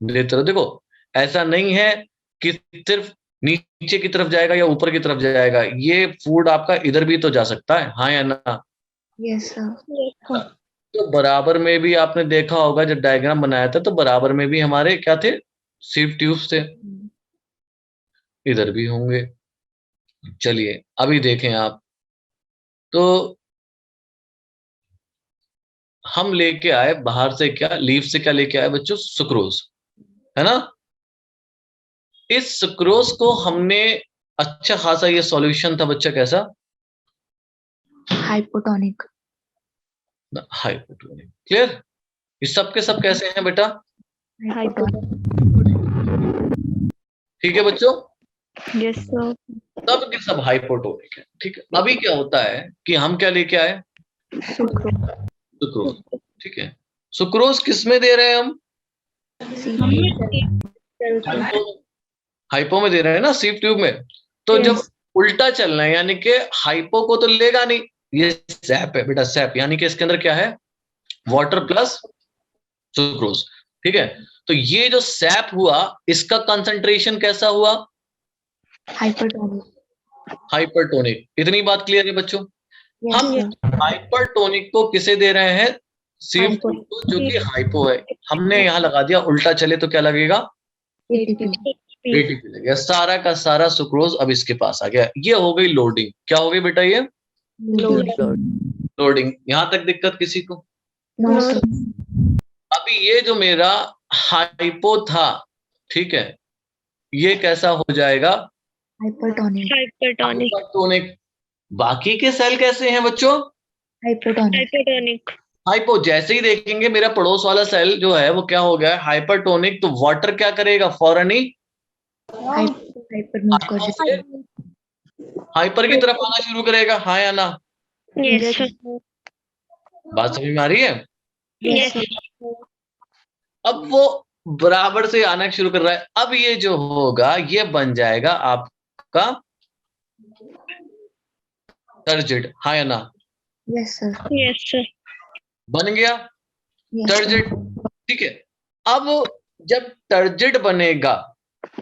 देते रहो। देखो, ऐसा नहीं है कि सिर्फ नीचे की तरफ जाएगा या ऊपर की तरफ जाएगा, ये फूड आपका इधर भी तो जा सकता है, हाँ या ना? Yes sir. तो बराबर में भी आपने देखा होगा, जब डायग्राम बनाया था, तो बराबर में भी हमारे क्या थे? सीव ट्यूब्स थे। इधर भी होंगे। चलिए अभी देखें आप, तो हम लेके आए बाहर से क्या, लीफ से क्या लेके आए बच्चों? सुक्रोज, है ना। इस सुक्रोज को हमने, अच्छा खासा ये सॉल्यूशन था बच्चा, कैसा? हाइपोटोनिक। हाइपोटोनिक। क्लियर? ये सब के सब कैसे हैं बेटा? ठीक है बच्चों, Yes, sir. सब के सब हाइपोटोनिक है, ठीक है। अभी क्या होता है कि हम क्या लेके आए? सुक्रोज, ठीक है। सुक्रोज किस में दे रहे हैं हम? हाइपो में दे रहे हैं ना, सीव ट्यूब में। तो जब उल्टा चलना है, यानी कि हाइपो को तो लेगा नहीं, ये सैप है बेटा, सैप, यानी कि इसके अंदर क्या है? वाटर प्लस सुक्रोज, ठीक है। तो ये जो सैप हुआ, इसका कंसंट्रेशन कैसा हुआ? हाइपरटोनिक। हाइपरटोनिक। इतनी बात क्लियर है बच्चों? हम हाइपरटोनिक को किसे दे रहे हैं? सीव ट्यूब को, जो कि हाइपो है। हमने यहाँ लगा दिया, उल्टा चले तो क्या लगेगा? एटीपी लगेगा। सारा का सारा सुक्रोज अब इसके पास आ गया। ये हो गई लोडिंग। क्या हो गई बेटा? ये लोडिंग। यहां तक दिक्कत किसी को? No sir. अभी ये जो मेरा हाइपो था, ठीक है, ये कैसा हो जाएगा? हाइपरटोनिक। हाइपरटोनिक। बाकी के सेल कैसे हैं बच्चों? हाइपोटोनिक। हाइपो। जैसे ही देखेंगे मेरा पड़ोस वाला सेल जो है वो क्या हो गया? हाइपरटोनिक। तो वाटर क्या करेगा? फौरन ही हाइपर मूव कर जाएगा। हाइपर की तरफ आना शुरू करेगा, हाँ या ना? Yes, sir. बात समझ में आ रही है? Yes, sir. अब वो बराबर से आना शुरू कर रहा है। अब ये जो होगा ये बन जाएगा आपका टर्जिड, हाँ या ना? Yes, sir. Yes, sir. बन गया Yes, sir. टर्जिड, ठीक है। अब जब टर्जिड बनेगा,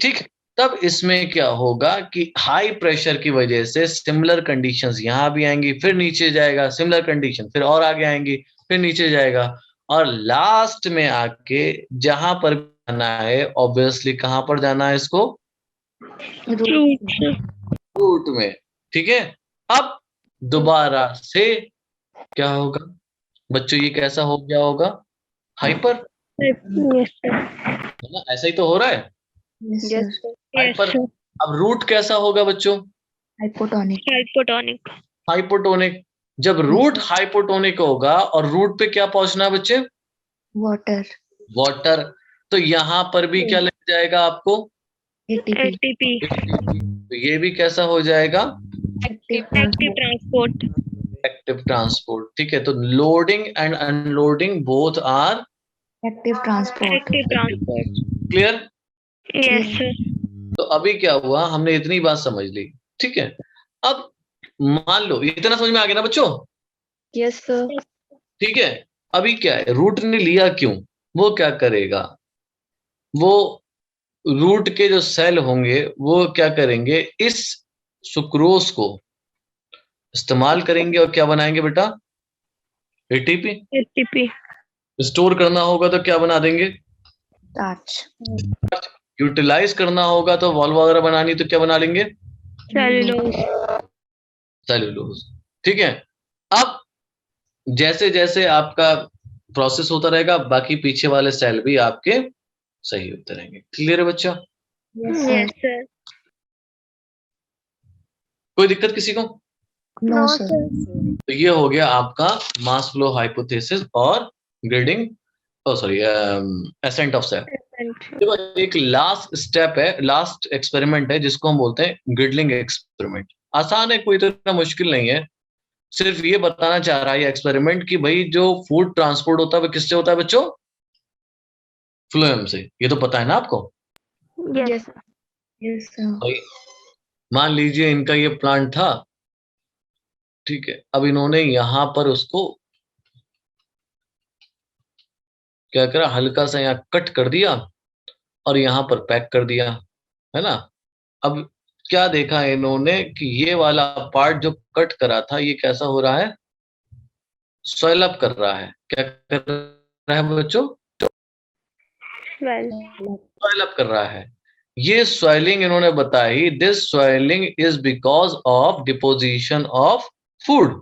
ठीक, तब इसमें क्या होगा कि हाई प्रेशर की वजह से सिमिलर कंडीशंस यहां भी आएंगी, फिर नीचे जाएगा, सिमिलर कंडीशन फिर और आगे आएंगी, फिर नीचे जाएगा, और लास्ट में आके जहां पर जाना है, ऑब्वियसली कहां पर जाना है इसको? Root, sir. रूट में, ठीक है। अब दोबारा से क्या होगा बच्चों? ये कैसा हो गया होगा? Hyper, Yes, sir. है ना? ऐसा ही तो हो रहा है, Yes, Yes, sir. sir. Yes, hyper. sir. अब रूट कैसा होगा बच्चों? Hypotonic. Hypotonic. हाइपोटोनिक। जब रूट हाइपोटोनिक होगा और रूट पे क्या पहुंचना है बच्चे? Water. वाटर। तो यहां पर भी क्या लग जाएगा आपको? ATP. ATP. तो ये भी कैसा हो जाएगा? Active Active transport. transport. Active transport, ठीक है। तो loading and unloading both are Active transport. Active transport. Clear? Yes, sir. तो अभी क्या हुआ, हमने इतनी बात समझ ली, ठीक है। अब मान लो इतना समझ में आ गया ना बच्चों? Yes, sir. ठीक है। अभी क्या है, रूट ने लिया क्यों? वो क्या करेगा, वो रूट के जो सेल होंगे वो क्या करेंगे, इस सुक्रोज को इस्तेमाल करेंगे और क्या बनाएंगे बेटा? एटीपी। ATP. स्टोर करना होगा तो क्या बना देंगे? Starch. यूटिलाइज करना होगा तो वॉल्व वगैरह बनानी तो क्या बना लेंगे? Cellulose. सेलुलोज, ठीक है। अब जैसे जैसे आपका प्रोसेस होता रहेगा, बाकी पीछे वाले सेल भी आपके सही होते रहेंगे। क्लियर है बच्चा? Yes, sir. Yes, sir. कोई दिक्कत किसी को? No, sir. तो ये हो गया आपका मास फ्लो हाइपोथेसिस और grading, sorry, ascent of cell. देखो एक लास्ट स्टेप है, लास्ट एक्सपेरिमेंट है जिसको हम बोलते हैं ग्रिडलिंग एक्सपेरिमेंट। आसान है, कोई इतना मुश्किल नहीं है। सिर्फ ये बताना चाह रहा है ये एक्सपेरिमेंट कि भाई जो फूड ट्रांसपोर्ट होता है वो किससे होता है बच्चों? फ्लोएम से। ये तो पता है ना आपको? Yes. Yes, sir. भाई मान लीजिए इनका ये प्लांट था, ठीक है। अब इन्होंने यहां पर उसको क्या करा, हल्का सा यहाँ कट कर दिया और यहाँ पर पैक कर दिया, है ना। अब क्या देखा इन्होंने कि ये वाला पार्ट जो कट करा था ये कैसा हो रहा है? स्वेल अप कर रहा है। क्या कर रहा है बच्चों? Well. स्वेल अप कर रहा है। ये स्वेलिंग इन्होंने बताई, this swelling is because of deposition of food.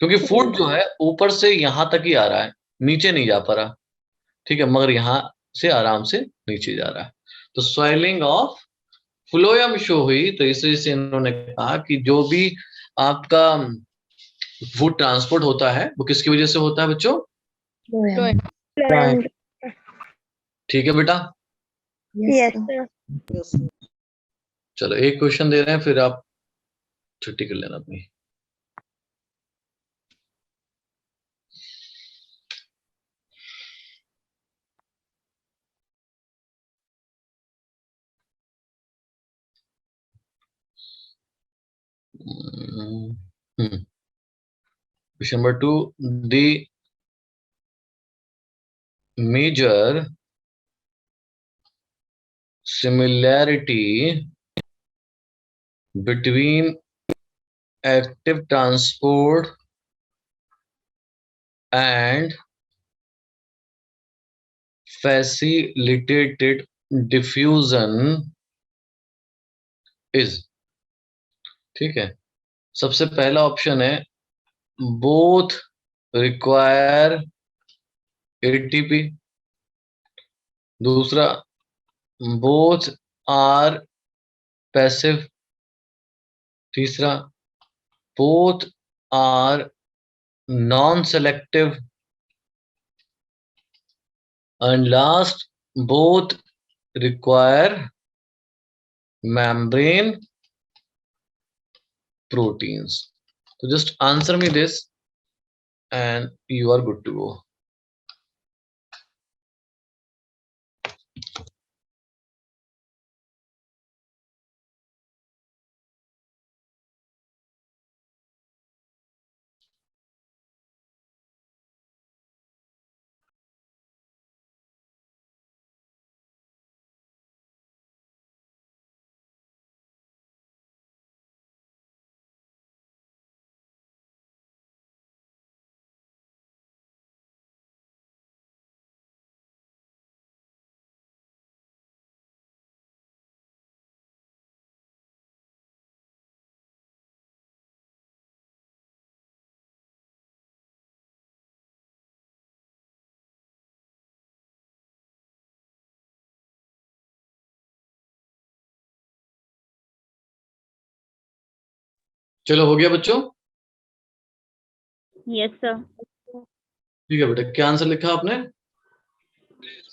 क्योंकि फूड जो है ऊपर से यहां तक ही आ रहा है, नीचे नहीं जा पा रहा, ठीक है, मगर यहां से आराम से नीचे जा रहा है। तो स्वेलिंग ऑफ फ्लोएम शो हुई। तो इस वजह से इन्होंने कहा कि जो भी आपका फूड ट्रांसपोर्ट होता है वो किसकी वजह से होता है बच्चों? Phloem. Phloem. ठीक है बेटा। Yes, sir. sir. Yes, sir. चलो एक क्वेश्चन दे रहे हैं, फिर आप छुट्टी कर लेना अपनी। Question number 2, the major similarity between active transport and facilitated diffusion is, ठीक है। सबसे पहला ऑप्शन है both require ATP, दूसरा both are passive, तीसरा both are non-selective, and last both require membrane proteins। तो just answer me this and you are good to go. चलो हो गया बच्चों? Yes, sir. ठीक है बेटा, क्या आंसर लिखा आपने?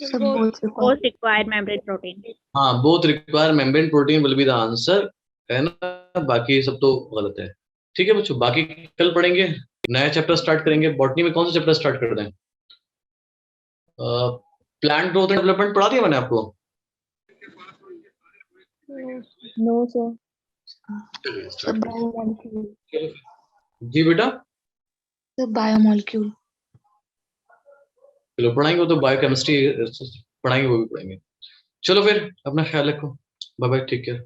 सब both required. Both required membrane protein. हाँ, both require membrane protein will be the answer, है ना? बाकी सब तो गलत है। ठीक है बच्चों, बाकी कल पढ़ेंगे, नया चैप्टर स्टार्ट करेंगे। बॉटनी में कौन सा चैप्टर स्टार्ट कर दें? प्लांट ग्रोथ एंड डेवलपमेंट पढ़ा दिया मैंने आपको? No, sir. सब biomolecule. जी बेटा, सब biomolecule. चलो पढ़ाएंगे, वो तो बायोकेमिस्ट्री पढ़ाएंगे, वो भी पढ़ेंगे। चलो फिर अपना ख्याल रखो, बाय बाय, टेक केयर।